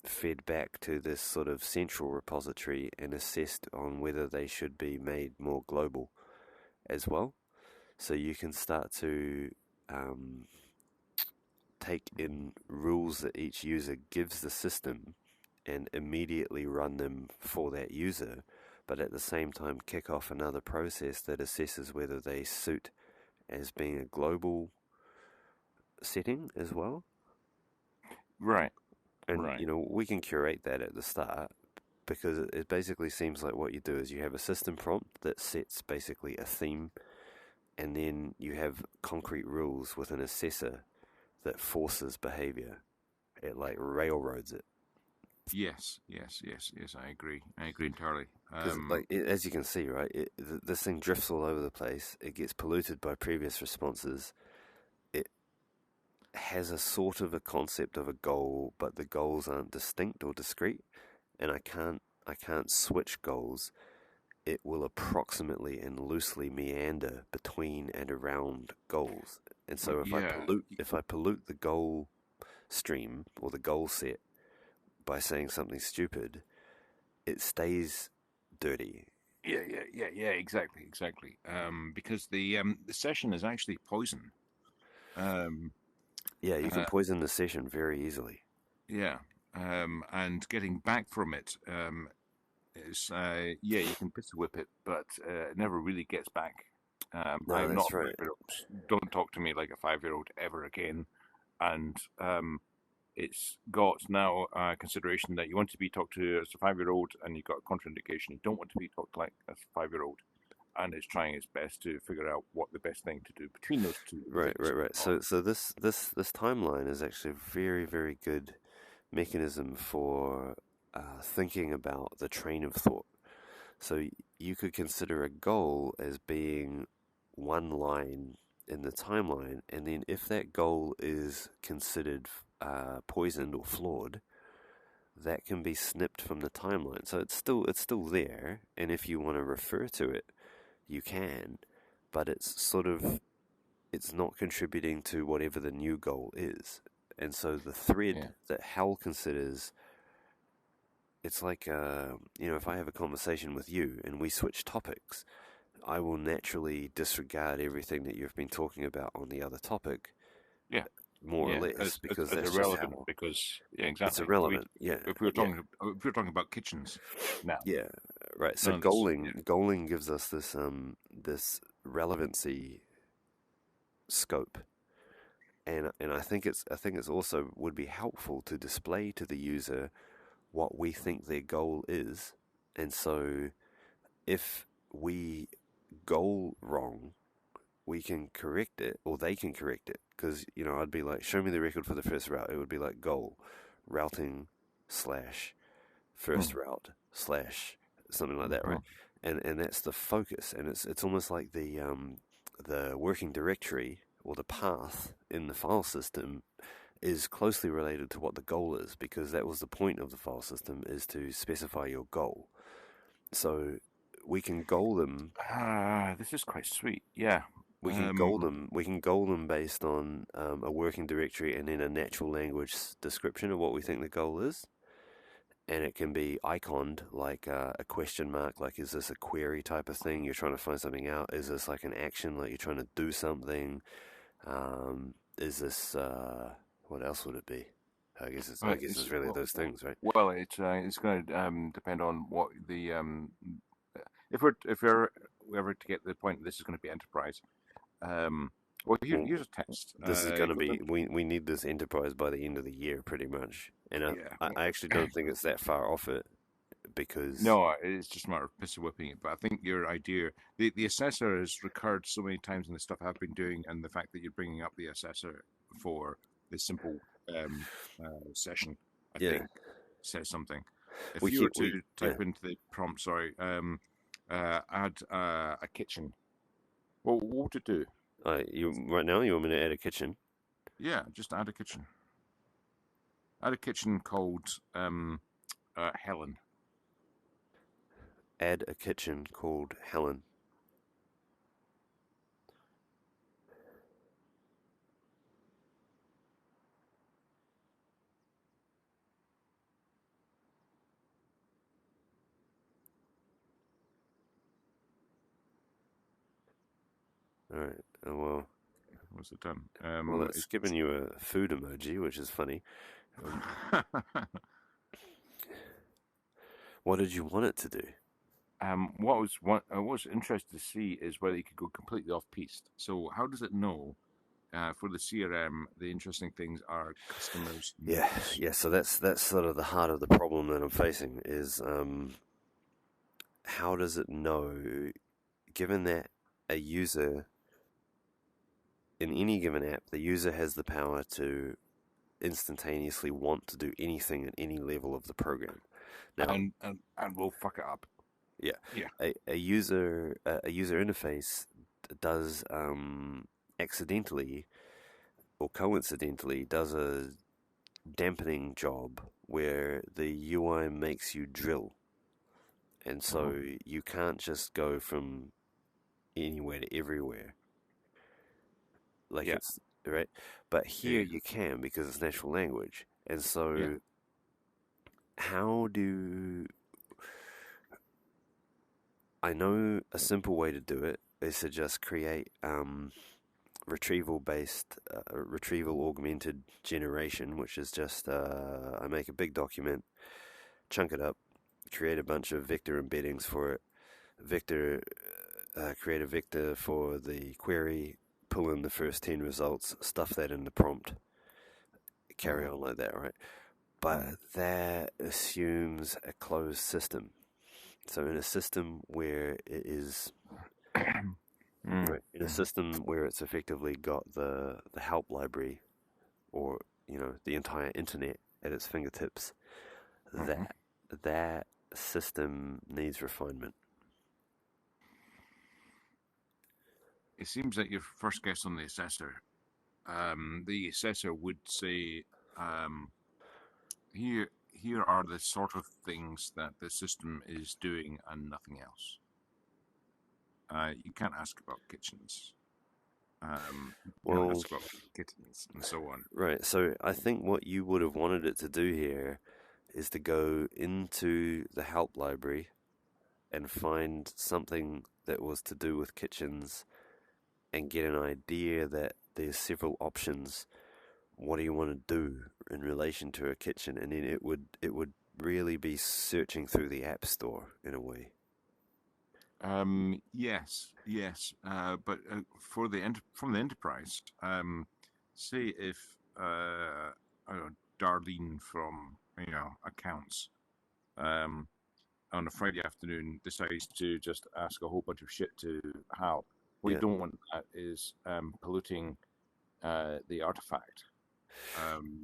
fed back to this sort of central repository and assessed on whether they should be made more global as well. So you can start to um, take in rules that each user gives the system and immediately run them for that user, but at the same time kick off another process that assesses whether they suit as being a global setting as well. Right, And, right. we can curate that at the start because it basically seems like what you do is you have a system prompt that sets basically a theme, and then you have concrete rules with an assessor that forces behavior. It like railroads it. Yes, yes, yes, yes. I agree. I agree entirely. Because, like, as you can see, right, this thing drifts all over the place. It gets polluted by previous responses. It has a sort of a concept of a goal, but the goals aren't distinct or discrete. And I can't switch goals. It will approximately and loosely meander between and around goals. And so if I Yeah, pollute if I pollute the goal stream or the goal set by saying something stupid, it stays dirty. yeah. Exactly, exactly. Because the session is actually poison. Um, Yeah, you can uh, poison the session very easily. yeah. And getting back from it is yeah, you can pistol whip it, but it never really gets back. I No, am not that's a right. 5-year-old. Don't talk to me like a 5-year-old ever again. And it's got now consideration that you want to be talked to as a 5-year-old, and you've got a contraindication. You don't want to be talked like as a 5-year-old, and it's trying its best to figure out what the best thing to do between those two Right, things right, right. are. So this timeline is actually a very, very good mechanism for thinking about the train of thought. So you could consider a goal as being one line in the timeline, and then if that goal is considered poisoned or flawed, that can be snipped from the timeline. So it's still there, and if you want to refer to it, you can, but it's not contributing to whatever the new goal is. And so the thread Yeah, that Hal considers, it's like, if I have a conversation with you and we switch topics, I will naturally disregard everything that you've been talking about on the other topic, yeah, more or yeah. less, because As that's just irrelevant how because yeah, it's exactly. irrelevant. Yeah, yeah, If we were talking about kitchens now, yeah. Right. So none of this. goaling gives us this relevancy scope, and I think it's also would be helpful to display to the user what we think their goal is, and so if we goal wrong, we can correct it, or they can correct it. Because I'd be like, show me the record for the first route. It would be like goal, routing slash first route slash something like that, right? Mm-hmm. And that's the focus, and it's almost like the working directory or the path in the file system is closely related to what the goal is, because that was the point of the file system, is to specify your goal. So we can goal them. This is quite sweet. Yeah. We can goal Um, them. We can goal them based on a working directory and then a natural language description of what we think the goal is. And it can be iconed like a question mark, like is this a query type of thing? You're trying to find something out. Is this like an action, like you're trying to do something? Is this what else would it be? I guess it's it's really those things, right? well, it's going to depend on what the if we're ever to get to the point that this is going to be enterprise. Well, Well, here's a test. this is going It to goes be into, we need this enterprise by the end of the year, pretty much. And yeah. I actually don't think it's that far off it because No, it's just a matter of pissy whipping it. But I think your idea, the assessor has recurred so many times in the stuff I've been doing, and the fact that you're bringing up the assessor for this simple session, I yeah, think, says something. If we you were keep to we yeah. type into the prompt, sorry, add a kitchen, what would it do? You right now you want me to add a kitchen? Yeah, just add a kitchen. Add a kitchen called Helen. Add a kitchen called Helen. All right. Well, What's it done? it's given you a food emoji, which is funny. What did you want it to do? What I was interested to see is whether you could go completely off piste. So how does it know for the CRM? The interesting things are customers' Yeah, notes. yeah. So that's sort of the heart of the problem that I'm facing is how does it know, given that a user in any given app, the user has the power to instantaneously want to do anything at any level of the program. Now, And we'll fuck it up. yeah, Yeah. a user interface does accidentally or coincidentally does a dampening job where the UI makes you drill, and Uh-huh. so you can't just go from anywhere to everywhere like Yeah. it's right. But here Yeah. you can because it's natural language, and Yeah. so how do I know a simple way to do it is to just create retrieval based retrieval augmented generation, which is just I make a big document, chunk it up, create a bunch of vector embeddings for it, vector create a vector for the query, pull in the first 10 results, stuff that in the prompt, carry Uh-huh. on like that, right? But that assumes a closed system. So in a system where it is right, in a system where it's effectively got the help library or the entire internet at its fingertips, Uh-huh. that that system needs refinement. It seems that your first guess on the assessor would say, um, here are the sort of things that the system is doing and nothing else. You can't ask about kitchens. You can't Well, ask about kittens and so on. right. So I think what you would have wanted it to do here is to go into the help library and find something that was to do with kitchens and get an idea that there's several options. What do you want to do in relation to a kitchen? And then it would really be searching through the app store in a way. Yes, yes, but from the enterprise, say if I don't know, Darlene from accounts um, on a Friday afternoon decides to just ask a whole bunch of shit to Hal. What you Yeah, don't want that is polluting the artifact.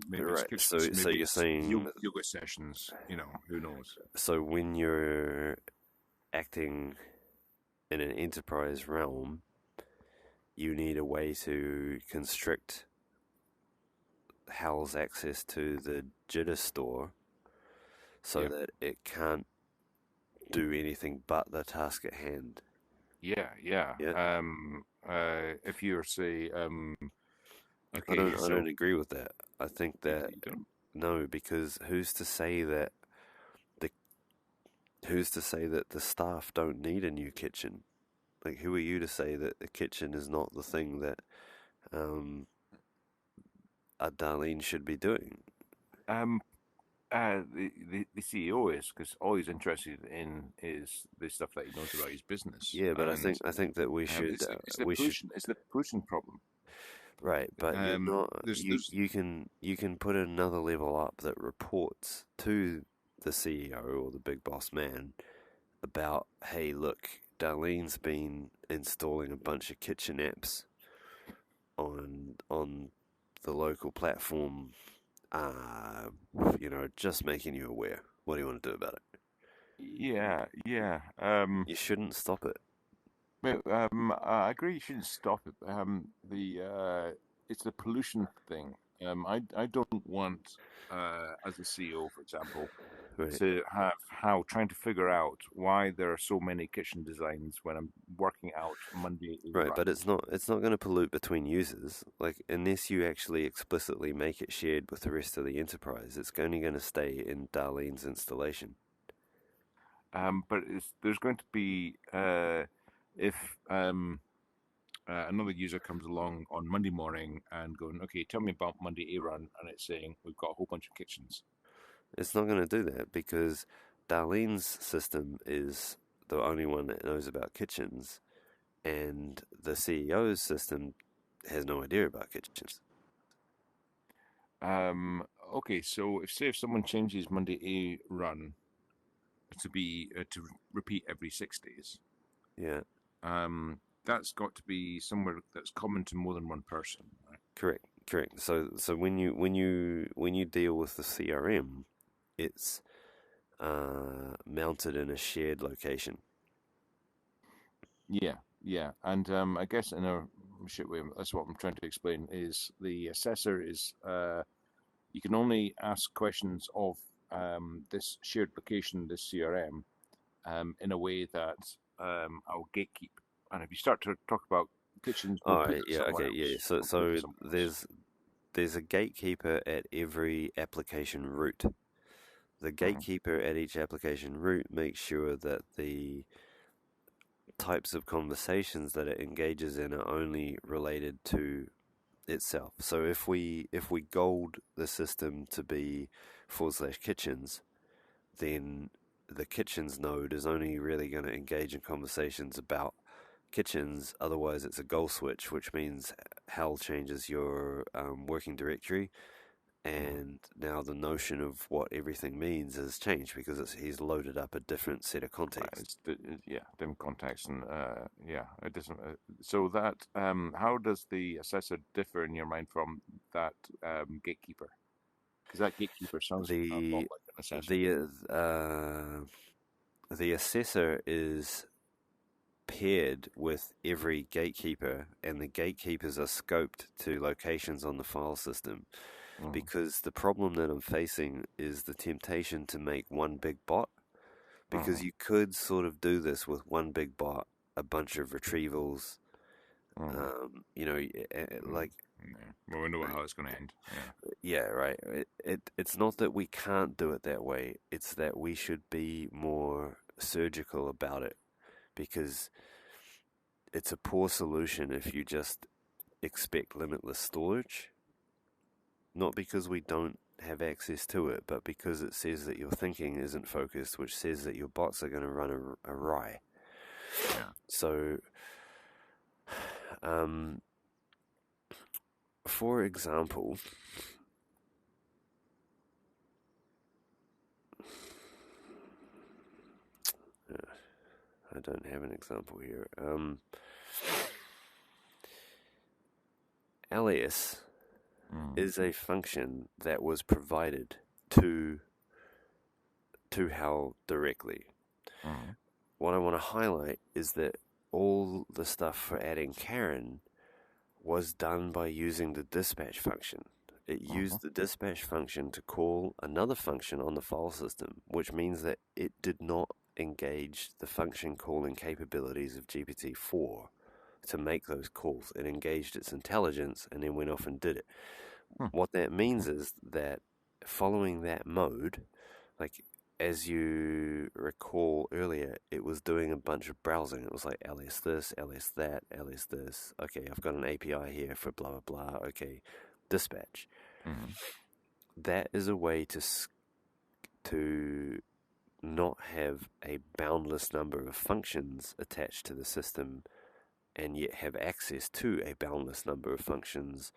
Maybe it's Right. kitchens. So Maybe you're it's saying, yoga sessions. Who knows? so when you're acting in an enterprise realm, you need a way to constrict HAL's access to the jitter store so Yeah, that it can't do anything but the task at hand. yeah, yeah. Yeah, If you're say, I okay, don't. I so don't agree with that. I think that you don't. no, because the who's to say that the staff don't need a new kitchen? Like, who are you to say that the kitchen is not the thing that um, a Darlene should be doing? Um, the CEO is, because all he's interested in is the stuff that he knows about his business, Yeah, but and I think that it's the we should pollution. It's the pollution problem. right. But you're not. There's You can put another level up that reports to the CEO or the big boss man about, hey, look, Darlene's been installing a bunch of kitchen apps on the local platform. Just making you aware. What do you want to do about it? Yeah, yeah. You shouldn't stop it. But, I agree. You shouldn't stop it. The It's the pollution thing. I don't want, as a CEO, for example, Right. to have how trying to figure out why there are so many kitchen designs when I'm working out Monday a Right, run. but it's not going to pollute between users. Like, unless you actually explicitly make it shared with the rest of the enterprise, it's only going to stay in Darlene's installation. But there's going to be, if another user comes along on Monday morning and going, okay, tell me about Monday a run, and it's saying we've got a whole bunch of kitchens. It's not going to do that because Darlene's system is the only one that knows about kitchens, and the CEO's system has no idea about kitchens. Okay, so if someone changes Monday a run to be to repeat every 6 days, Yeah, that's got to be somewhere that's common to more than one person, right? correct. So when you deal with the CRM, it's mounted in a shared location. Yeah, yeah, and I guess in a shit way, that's what I'm trying to explain. Is the assessor is you can only ask questions of this shared location, this CRM, in a way that I'll gatekeep. And if you start to talk about kitchens, we'll All put right, it yeah, somewhere okay, yeah. else. So We'll put it somewhere else. there's a gatekeeper at every application route. The Mhm. gatekeeper at each application route makes sure that the types of conversations that it engages in are only related to itself. So if we gold the system to be / kitchens, then the kitchens node is only really going to engage in conversations about kitchens. Otherwise, it's a goal switch, which means HAL changes your working directory, Mhm. and now the notion of what everything means has changed because he's loaded up a different set of context. Yeah, dim context and yeah, it doesn't. So that how does the assessor differ in your mind from that gatekeeper? Because that gatekeeper sounds a lot The like an assessor. the the assessor is paired with every gatekeeper, and the gatekeepers are scoped to locations on the file system. Mhm. Because the problem that I'm facing is the temptation to make one big bot. Because Mhm. you could sort of do this with one big bot, a bunch of retrievals, Mhm. like, Yeah. Well, we know how it's going to end. Yeah. yeah, right. It's not that we can't do it that way, it's that we should be more surgical about it because it's a poor solution if you just expect limitless storage. Not because we don't have access to it, but because it says that your thinking isn't focused, which says that your bots are going to run awry. Yeah. So, um, for example, I don't have an example here. LS Mm. is a function that was provided to HAL directly. Mm. What I want to highlight is that all the stuff for adding Karen was done by using the dispatch function. It Mm. used the dispatch function to call another function on the file system, which means that it did not engage the function calling capabilities of GPT-4 to make those calls. It engaged its intelligence and then went off and did it. Mm. What that means Okay. is that following that mode, like as you recall earlier, it was doing a bunch of browsing. It was like ls this, ls that, ls this. Okay, I've got an API here for blah blah blah. Okay, dispatch. Mm. That is a way to not have a boundless number of functions attached to the system and yet have access to a boundless number of functions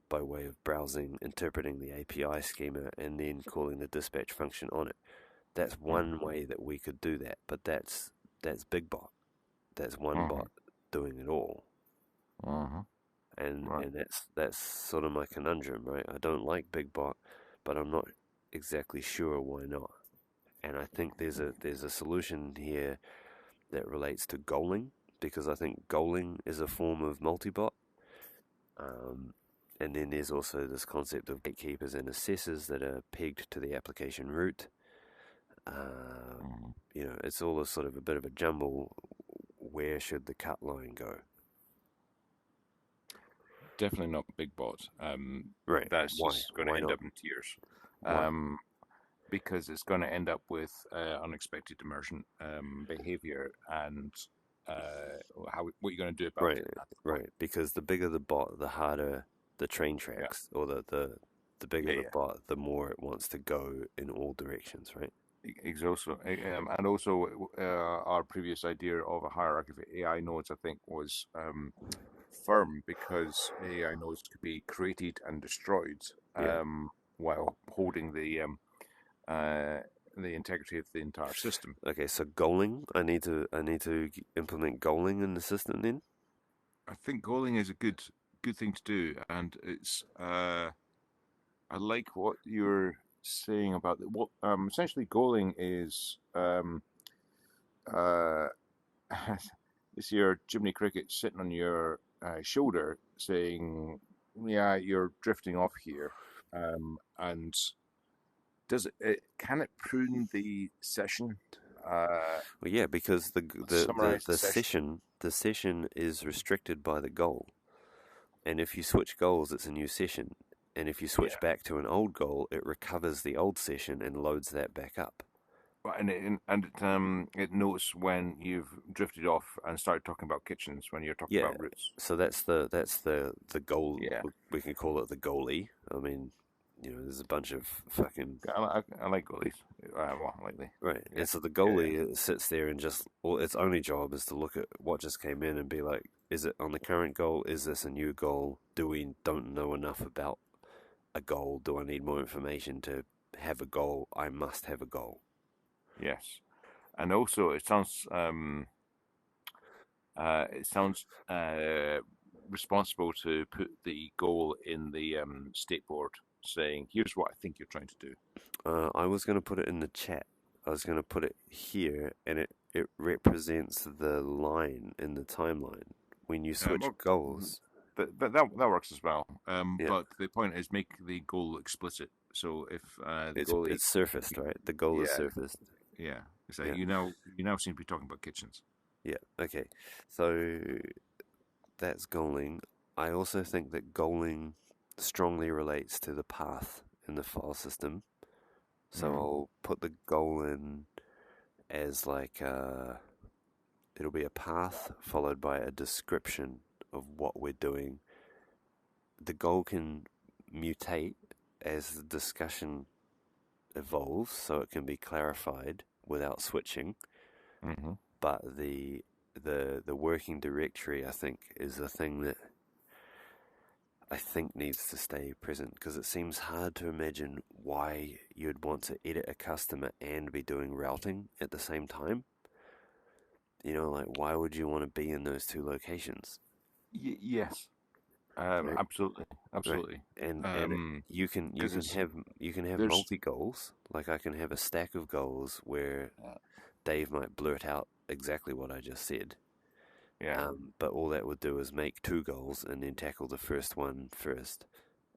by way of browsing, interpreting the API schema, and then calling the dispatch function on it. That's Mm. one way that we could do that, but that's big bot. That's one Mm. bot doing it all, Mm. and Right. and that's sort of my conundrum, right? I don't like big bot, but I'm not exactly sure why not. And I think there's a solution here that relates to goaling, because I think goaling is a form of multibot. Um, and then there's also this concept of gatekeepers and assessors that are pegged to the application root. Uh, Mm. it's all a sort of a bit of a jumble. Where should the cut line go? Definitely not big bot. Right. That's Why? just going to Why end not? up in tears. Why? Because it's going to end up with unexpected emergent behavior and what you're going to do about Right. it at the point. Right. Because the bigger the bot, the harder the train Yeah, tracks, or the bigger yeah, the yeah. bot, the more it wants to go in all directions. Right. And also our previous idea of a hierarchy of AI nodes, I think, was firm because AI nodes could be created and destroyed Yeah. while holding uh, the integrity of the entire system. Okay. So goaling. I need to implement goaling in the system then. I think goaling is a good thing to do, and it's I like what you're saying about what essentially goaling is. Uh, it's your Jiminy Cricket sitting on your shoulder, saying, "Yeah, you're drifting off here," and can it prune the session? Uh, Well, yeah, because Summarize the session. the session is restricted by the goal, and if you switch goals, it's a new session, and if you switch Yeah. back to an old goal, it recovers the old session and loads that back up. Well, it knows when you've drifted off and started talking about kitchens when you're talking Yeah, about routes. so that's the goal. Yeah, We can call it the goalie. I mean, there's a bunch of fucking I like goalies. Well, lately, right, yeah, and so the yeah, goalie sits there and just well, its only job is to look at what just came in and be like, is it on the current goal? Is this a new goal? Do we don't know enough about a goal? Do I need more information to have a goal? I must have a goal. yes, and also it sounds responsible to put the goal in the state board, saying, "Here's what I think you're trying to do." I was going to put it in the chat. I was going to put it here, and it represents the line in the timeline. When you switch Well, goals, that works as well. yeah, But the point is make the goal explicit. So if the goalie, it's surfaced, right? The goal is yeah, surfaced. yeah, it's like Yeah, you now seem to be talking about kitchens. yeah, okay. So that's goaling. I also think that goaling strongly relates to the path in the file system. So Mm. I'll put the goal in as like it'll be a path followed by a description of what we're doing. The goal can mutate as the discussion evolves, so it can be clarified without switching. Hmm. But the working directory, I think, is the thing that I think needs to stay present because it seems hard to imagine why you'd want to edit a customer and be doing routing at the same time. Like why would you want to be in those two locations? Yes. right? Absolutely, Right, absolutely. and you can Because it's you can have there's multi goals. Like I can have a stack of goals where Dave might blurt out exactly what I just said, yeah, but all that would do is make two goals and then tackle the first one first,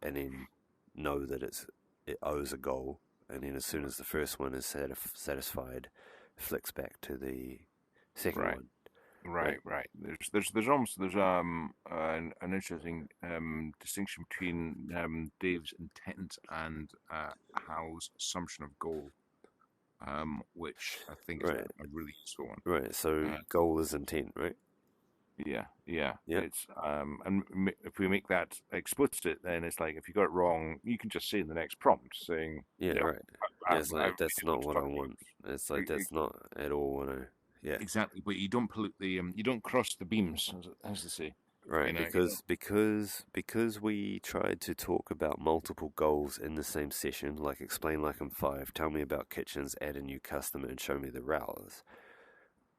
and then know that it owes a goal, and then as soon as the first one is satisfied, flicks back to the second right. one. Right, Right, right. There's almost there's an interesting distinction between Dave's intent and Hal's assumption of goal, which I think is right, a really useful one. right. So Uh, goal is intent, right? yeah, yeah. Yeah, It's if we make that explicit, then it's like if you got it wrong, you can just say in the next prompt saying, yeah, you know, right. I, Yeah, it's I like really that's not what I fuck want. It's you. like that's not at all what I. Yeah, Exactly, but you don't pollute the you don't cross the beams, as they say. You right. know, you don't. Because we tried to talk about multiple goals in the same session, like explain like I'm five, tell me about kitchens, add a new customer, and show me the rows.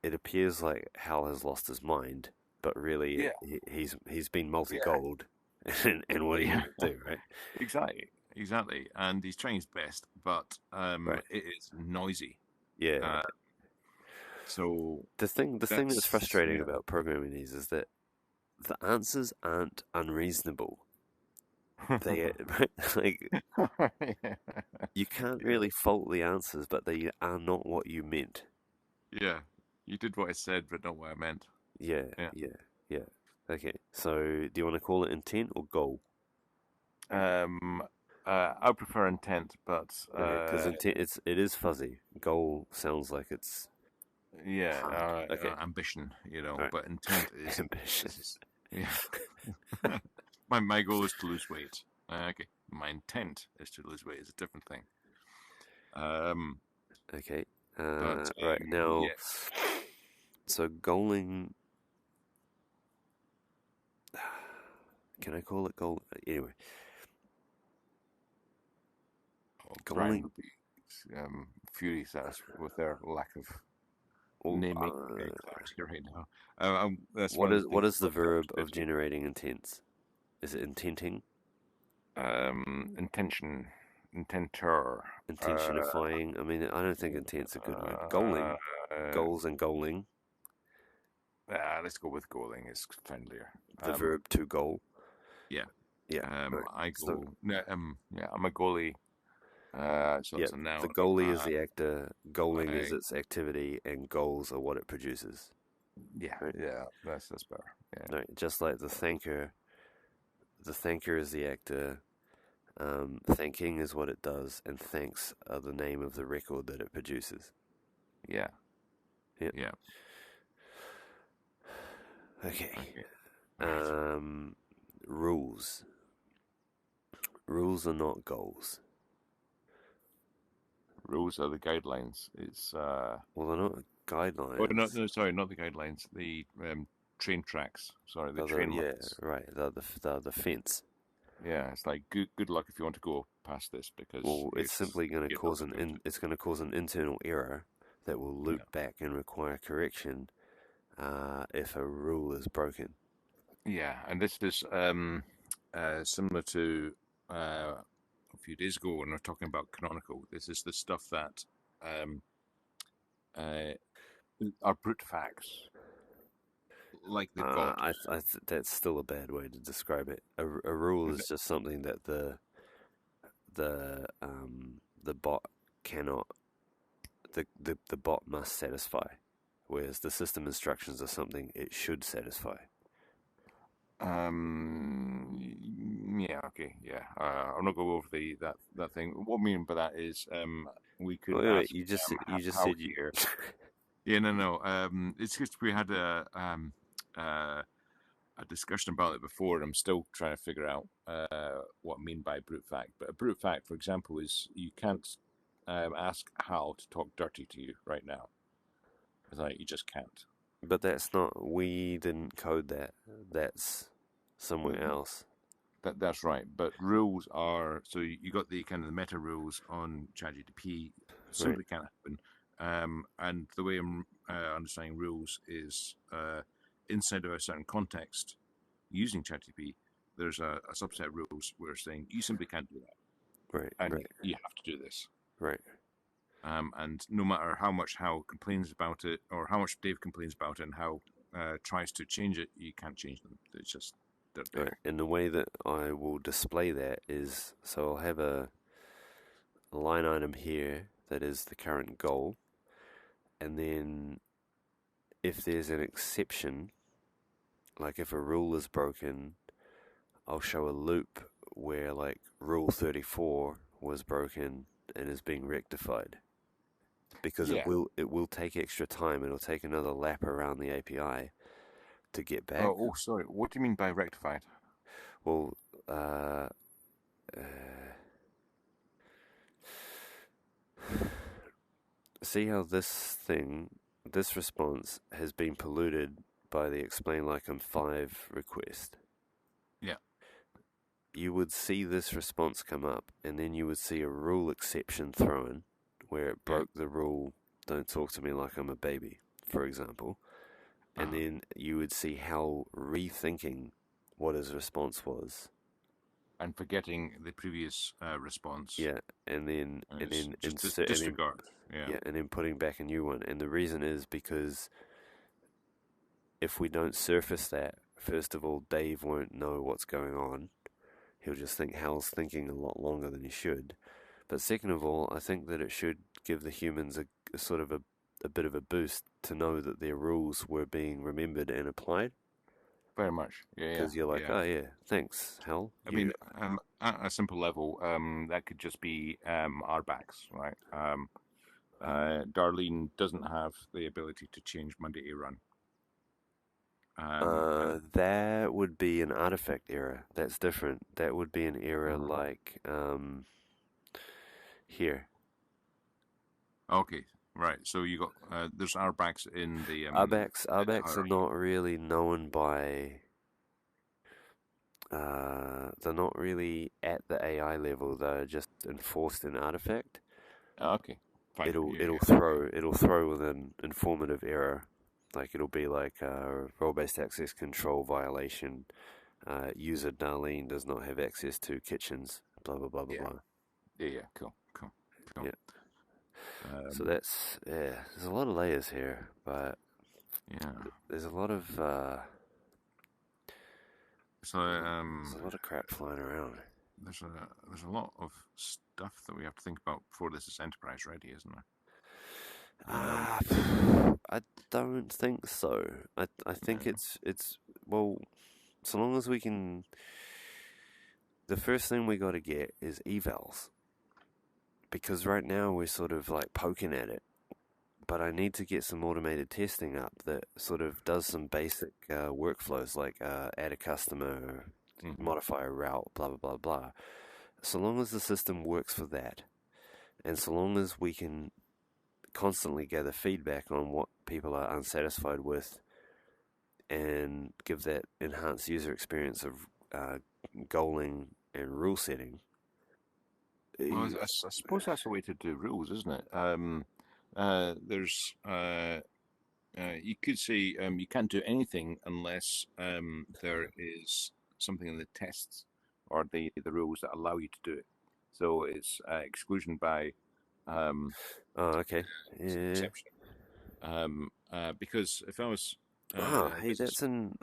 It appears like Hal has lost his mind, but really Yeah, he's been yeah, multi-goaled, and what are you yeah. going to do, right? Exactly, exactly. And he's trying his best, but Right. it is noisy. Yeah. Uh, Right. so The thing that's that's frustrating yeah. about programming these is that the answers aren't unreasonable. They like Yeah, you can't yeah, really fault the answers, but they are not what you meant. yeah. You did what I said, but not what I meant. Yeah, Yeah. yeah, yeah. Okay, so do you want to call it intent or goal? Um. I prefer intent, but Okay, because it is fuzzy. Goal sounds like it's yeah, hard. Okay, ambition. all right. But intent Ambition. is yeah. My goal is to lose weight. Okay, my intent is to lose weight. Is a different thing. Um, Okay. but Right now, yes, so goaling. Can I call it goal? Anyway, Brian goaling. would be furious at us with their lack of Well, naming clarity right now. That's one of the what things is the that got verb of frustrated. generating intents? Is it intenting? Intention, intenter. Uh, Intentionifying? I mean, I don't think intent's a good word. uh, Goaling, goals and goaling. let's go with goaling. It's friendlier. The Um, verb to goal. yeah. Yeah. Right. I So go. No, yeah, I'm a goalie. So yeah, it's a noun. the goalie is the actor, goaling is I, its activity, and goals are what it produces. yeah, Right. yeah. That's better. Yeah, Right. Just like the thanker is the actor. Thanking is what it does, and thanks are the name of the record that it produces. yeah, Yep. yeah. Okay. Okay. Right. Um, rules. Rules are not goals. Rules are the guidelines. It's Well, they're not oh no, guidelines. no, sorry, not the guidelines. The train tracks. Sorry, the They're train yeah, lines. right. They're the fence. Yeah, it's like good luck if you want to go past this because Well, it's simply going to you're not cause going to. it's going to cause an internal error that will Yeah, loop back and require correction if a rule is broken. yeah, and this is similar to a few days ago when we were talking about canonical. This is the stuff that um, uh, are brute facts, like they've got. That's still a bad way to describe it. A rule is just something that the bot cannot the bot must satisfy, whereas the system instructions are something it should satisfy. Yeah, okay, yeah. I'm not going over that thing. What I mean by that is, we could Wait, ask you just how said you. here. Yeah, no, no. It's just we had a discussion about it before, and I'm still trying to figure out what I mean by brute fact. But a brute fact, for example, is you can't ask Hal to talk dirty to you right now. It's like you just can't. But that's not. We didn't code that. That's somewhere else. That's right. But rules are so you got the kind of the meta rules on ChatGPT. Right. Simply can't happen. And the way I'm understanding rules is inside of a certain context using ChatGPT. there's a subset of rules where it's saying you simply can't do that, Right. and Right. you have to do this. Right. And no matter how much Hal complains about it, or how much Dave complains about it, and how tries to change it, you can't change them. It's just they're there. Right. And the way that I will display that is, so I'll have a line item here that is the current goal, and then if there's an exception, like if a rule is broken, I'll show a loop where like rule 34 was broken and is being rectified. Because Yeah. it will take extra time. It'll take another lap around the API to get back. Oh, sorry. What do you mean by rectified? Well, uh, uh, see how this response has been polluted by the explain like I'm 5 request. Yeah. You would see this response come up, and then you would see a rule exception thrown where it broke the rule, don't talk to me like I'm a baby, for example. And then you would see Hal rethinking what his response was. And forgetting the previous response. Yeah, and then just disregard. Yeah, and then putting back a new one. And the reason is because if we don't surface that, first of all, Dave won't know what's going on. He'll just think Hal's thinking a lot longer than he should. But second of all, I think that it should give the humans a sort of a bit of a boost to know that their rules were being remembered and applied. Very much. Yeah. Because you're like, oh yeah, thanks, Hal. I mean, at a simple level, that could just be our backs, right? Darlene doesn't have the ability to change Monday to run. That would be an artifact error. That's different. That would be an error like here. Okay, right. So you got there's Arbacks in the Arbacks are not really known by. They're not really at the AI level. They're just enforced in artifact. Okay, fine. It'll throw with an informative error. Like it'll be like role-based access control violation. User Darlene does not have access to kitchens. Blah blah blah blah blah. Yeah. Cool. Yeah. So that's there's a lot of layers here, but there's a lot of there's a lot of crap flying around. There's a lot of stuff that we have to think about before this is enterprise ready, isn't there? I don't think so. I think it's well, so long as we can. The first thing we got to get is evals, because right now we're sort of like poking at it, but I need to get some automated testing up that sort of does some basic workflows like add a customer, modify a route, blah blah blah blah. So long as the system works for that, and so long as we can constantly gather feedback on what people are unsatisfied with and give that enhanced user experience of goaling and rule setting. Well, I suppose that's the way to do rules, isn't it? There's you could say you can't do anything unless there is something in the tests or the rules that allow you to do it. So it's exclusion by okay. exception. Because if I was hey, that's an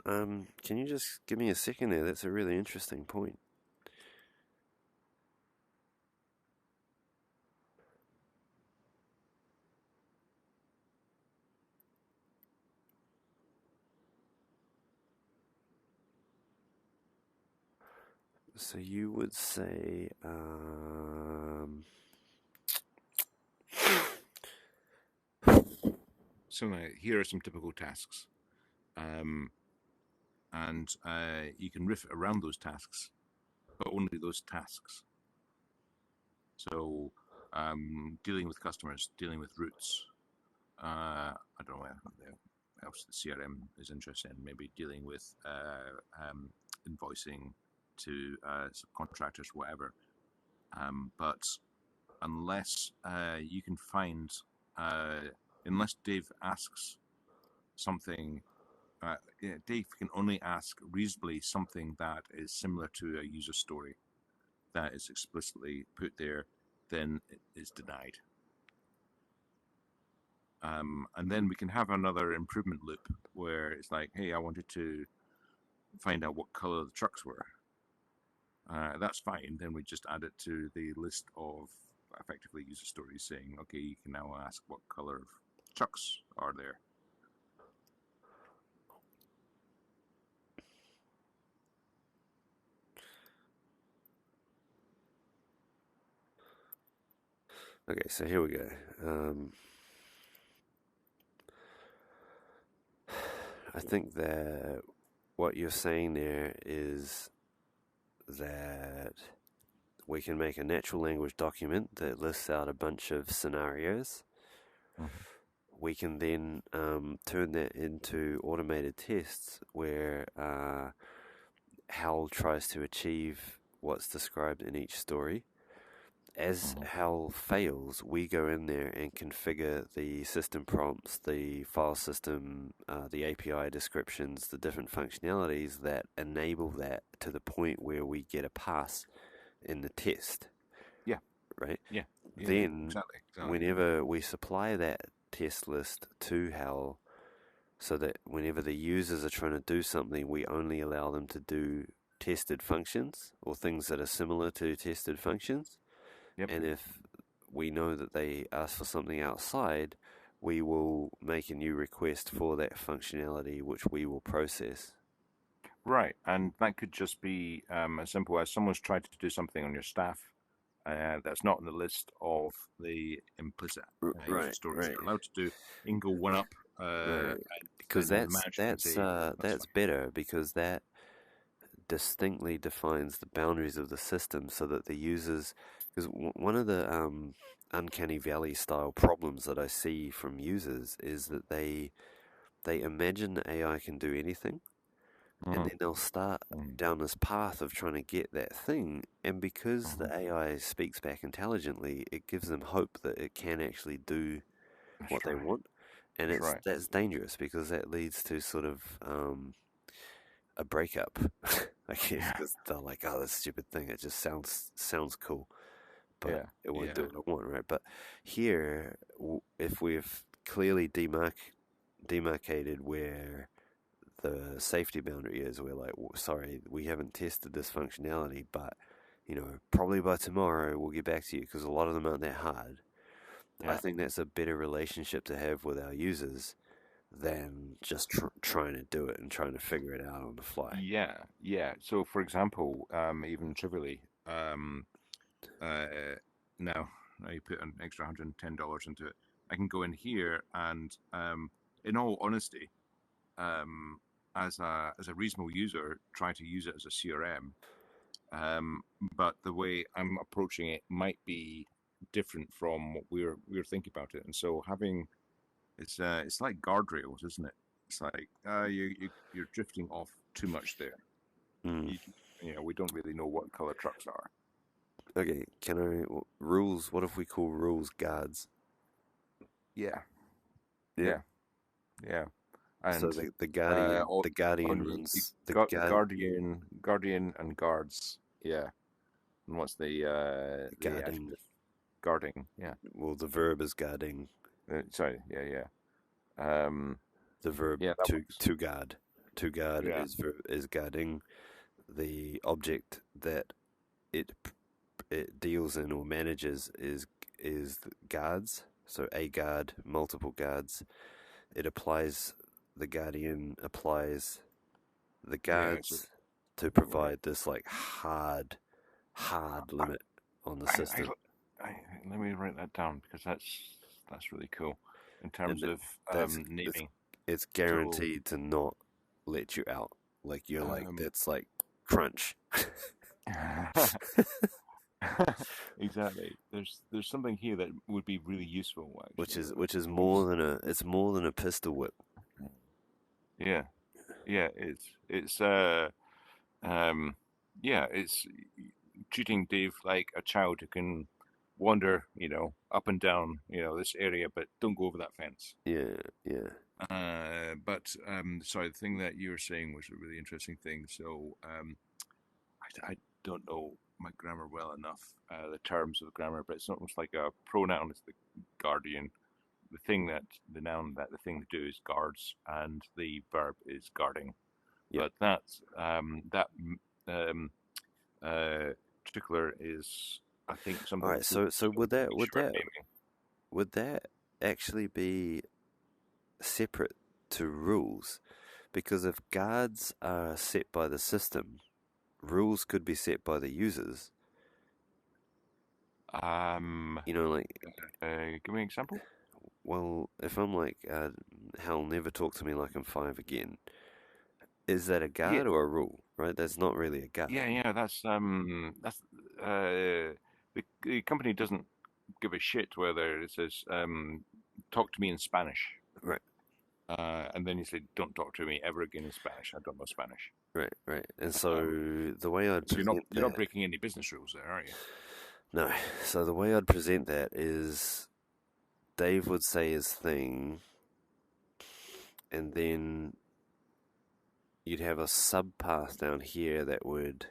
can you just give me a second there? That's a really interesting point. So you would say so now here are some typical tasks, and you can riff around those tasks, but only those tasks. So dealing with customers, dealing with routes. I don't know what else the CRM is interested in. Maybe dealing with invoicing to subcontractors, whatever. But unless you can find, unless Dave asks something yeah, Dave can only ask reasonably something that is similar to a user story that is explicitly put there, then it is denied. And then we can have another improvement loop where it's like, hey, I wanted to find out what color the trucks were. That's fine. Then we just add it to the list of effectively user stories saying, okay, you can now ask what color of trucks are there. Okay, so here we go. I think that what you're saying there is that we can make a natural language document that lists out a bunch of scenarios. Mm-hmm. We can then turn that into automated tests where Hal tries to achieve what's described in each story. As Mm-hmm. Hal fails, we go in there and configure the system prompts, the file system, the API descriptions, the different functionalities that enable that to the point where we get a pass in the test, Yeah, right? yeah, yeah, Then, exactly. whenever we supply that test list to Hal, so that whenever the users are trying to do something, we only allow them to do tested functions or things that are similar to tested functions. Yep. And if we know that they ask for something outside, we will make a new request for that functionality, which we will process. Right, and that could just be as simple as someone's tried to do something on your staff that's not on the list of the implicit user Right, stories right, they're allowed to do. You can go one up, right. and Because then the manager can say, "That's that's fine." better because that distinctly defines the boundaries of the system so that the users. Because one of the uncanny valley style problems that I see from users is that they imagine the AI can do anything, and Mm-hmm. then they'll start Mm-hmm. down this path of trying to get that thing, and because Mm-hmm. the AI speaks back intelligently, it gives them hope that it can actually do what That's they right. want, and That's right. that's dangerous because that leads to sort of a breakup, I guess, Yeah. because they're like, oh, this stupid thing, it just sounds cool, but Yeah. it won't do Yeah. what I want, right? But here, if we've clearly demarcated where the safety boundary is, we're like, sorry, we haven't tested this functionality, but probably by tomorrow we'll get back to you because a lot of them aren't that hard. I Yeah. think that's a better relationship to have with our users than just trying to do it and trying to figure it out on the fly. Yeah. Yeah. So, for example, even trivially, uh, now you put an extra $110 into it. I can go in here and, in all honesty, um, as a reasonable user, try to use it as a CRM. Um, but the way I'm approaching it might be different from what we're thinking about it. And so having it's like guardrails, isn't it? It's like you're drifting off too much there. Mm. You, we don't really know what color trucks are. Okay, rules? What if we call rules guards? Yeah, Yep. yeah, yeah. So And the guardian, all the guardian on runs the the guard, guardian and guards. Yeah, and what's the guarding. adjective? Guarding. Yeah. Well, the verb is guarding. Sorry. Yeah, yeah. The verb Yeah, that works. to guard. To guard Yeah, is guarding the object that it it deals in or manages is guards. So a guard, multiple guards. It applies the guardian applies the yeah. So guards to right. provide this like hard I, limit on the I, system, I, let me write that down because that's really cool in and terms of that's naming. it's So guaranteed to not let you out. Like you're like um, that's like crunch, exactly. There's something here that would be really useful actually. which is Um, more than a pistol whip. yeah, yeah. It's um, yeah. It's treating Dave like a child who can wander, up and down, this area, but don't go over that fence. Yeah, yeah. But sorry, the thing that you were saying was a really interesting thing. So I don't know my grammar well enough, the terms of grammar, but it's almost like a pronoun is the guardian. The noun that the thing to do is guards, and the verb is guarding. Yep. But that um, uh, particular is, I think, All something right. to do So with short naming. would that actually be separate to rules? Because if guards are set by the system, rules could be set by the users. Um, You know, like, Give me an example. well, if I'm like, hell, never talk to me like I'm five again, is that a Yeah, guard or a rule, right? That's not really a guard. yeah. That's the company doesn't give a shit whether it says talk to me in Spanish. Right, And then you say, "Don't talk to me ever again in Spanish. I don't know Spanish." right. And Um, so the way I'd so present you're not that, breaking any business rules there, are you? no, so the way I'd present that is Dave would say his thing, and then you'd have a subpath down here that would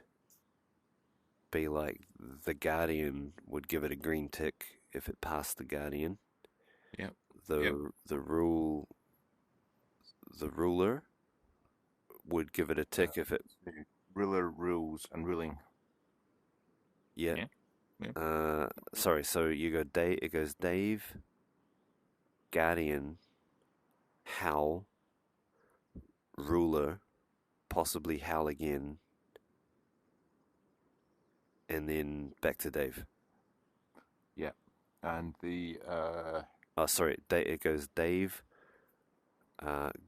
be like the Guardian would give it a green tick if it passed the Guardian. Yep. Yep. The ruler would give it a Uh, tick if it, so ruler, rules, and ruling. yeah. Yeah. Yeah. Sorry. So you go Dave. It goes Dave, Guardian, Howl, ruler, possibly Howl again, and then back to Dave. Yeah. And the Oh, sorry. It goes Dave,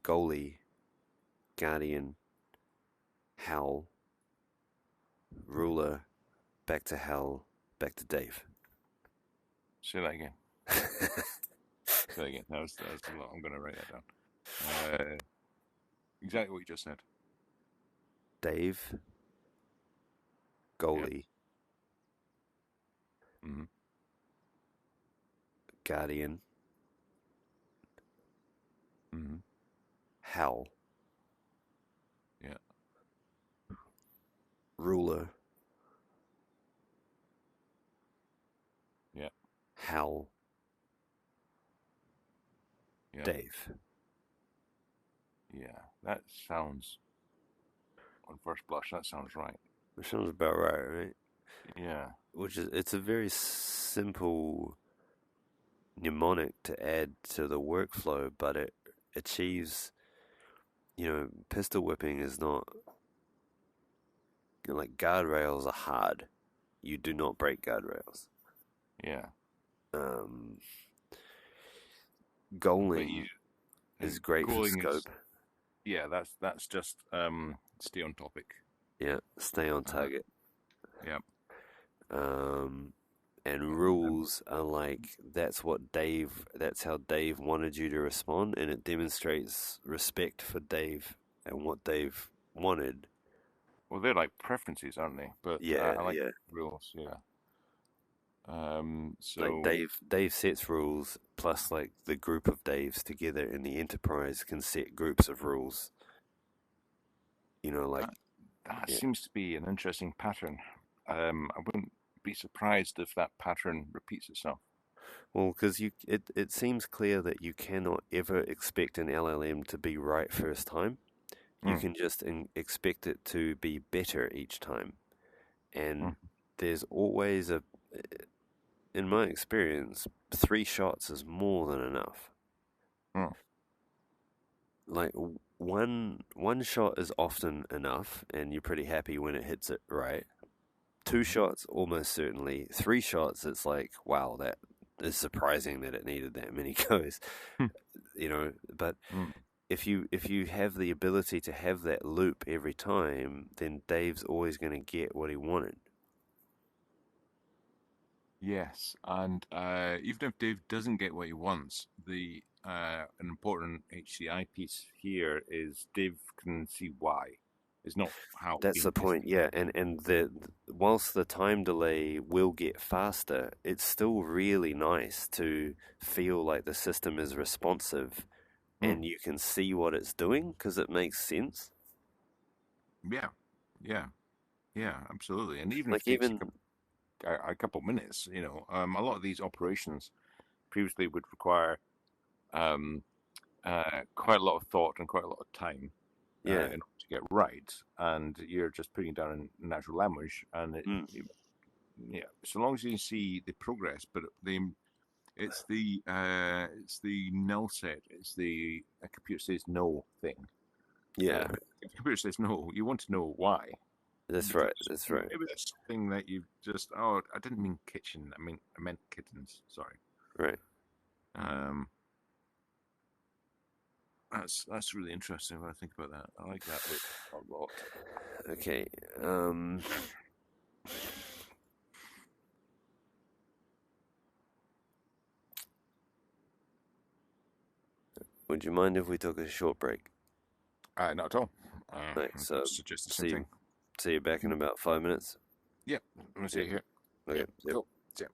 goalie, Guardian, Howl, ruler, back to Howl, back to Dave. say that again. Say that again. That was a lot. I'm going to write that down. Exactly what you just said. Dave, Yep. goalie, Mm-hmm. Guardian, Mm-hmm. Howl, Yeah. ruler, Yeah. Howl, Yeah. Dave. Yeah. That sounds, on first blush, that sounds right. That sounds about right? Yeah. Which is, it's a very simple mnemonic to add to the workflow, but it achieves, pistol whipping is not, like guardrails are hard. You do not break guardrails. Yeah. Um, But you goaling is great for Calling is, scope. yeah, that's just stay on topic. Yeah, stay on Uh, target. yeah. Um, and And rules are like that's how Dave wanted you to respond, and it demonstrates respect for Dave and what Dave wanted. well, they're like preferences, aren't they? But Yeah, I like yeah. rules. Yeah. Like So Dave sets rules, plus like the group of Daves together in the enterprise can set groups of rules. Like, that that yeah. seems to be an interesting pattern. I wouldn't be surprised if that pattern repeats itself. Well, because it seems clear that you cannot ever expect an LLM to be right first time. You Mm, can just expect it to be better each time. And mm, there's always in my experience, 3 shots is more than enough. mm, Like one shot is often enough, and you're pretty happy when it hits it right. Two mhm, shots, almost certainly. 3 shots, it's like, wow, that is surprising that it needed that many goes. mm, But mm. if you have the ability to have that loop every time, then Dave's always going to get what he wanted. Yes, and even if Dave doesn't get what he wants, the an important HCI piece here is Dave can see why. It's not how That's the being pissed. point, yeah. And whilst the time delay will get faster, it's still really nice to feel like the system is responsive Mm. and you can see what it's doing because it makes sense. Yeah, yeah, yeah, absolutely. And even if Like it takes even a couple minutes, a lot of these operations previously would require um, quite a lot of thought and quite a lot of time yeah, in order to get right. And you're just putting it down in natural language, and mm, yeah, so long as you see the progress, but it's the null set. It's the a computer says no thing. yeah, If the computer says no, you want to know why. that's Maybe right, that's right, there's something that you just I didn't mean kitchen. I meant kittens. Sorry. right. Um, that's really interesting when I think about that. I like that bit a lot. Okay. Um, would you mind if we took a short break? Not at all. Like, I so suggest the same see thing. see you back in about 5 minutes. Yep, I'm gonna Yeah. see you here. Okay. Yep, Yep. cool. See ya.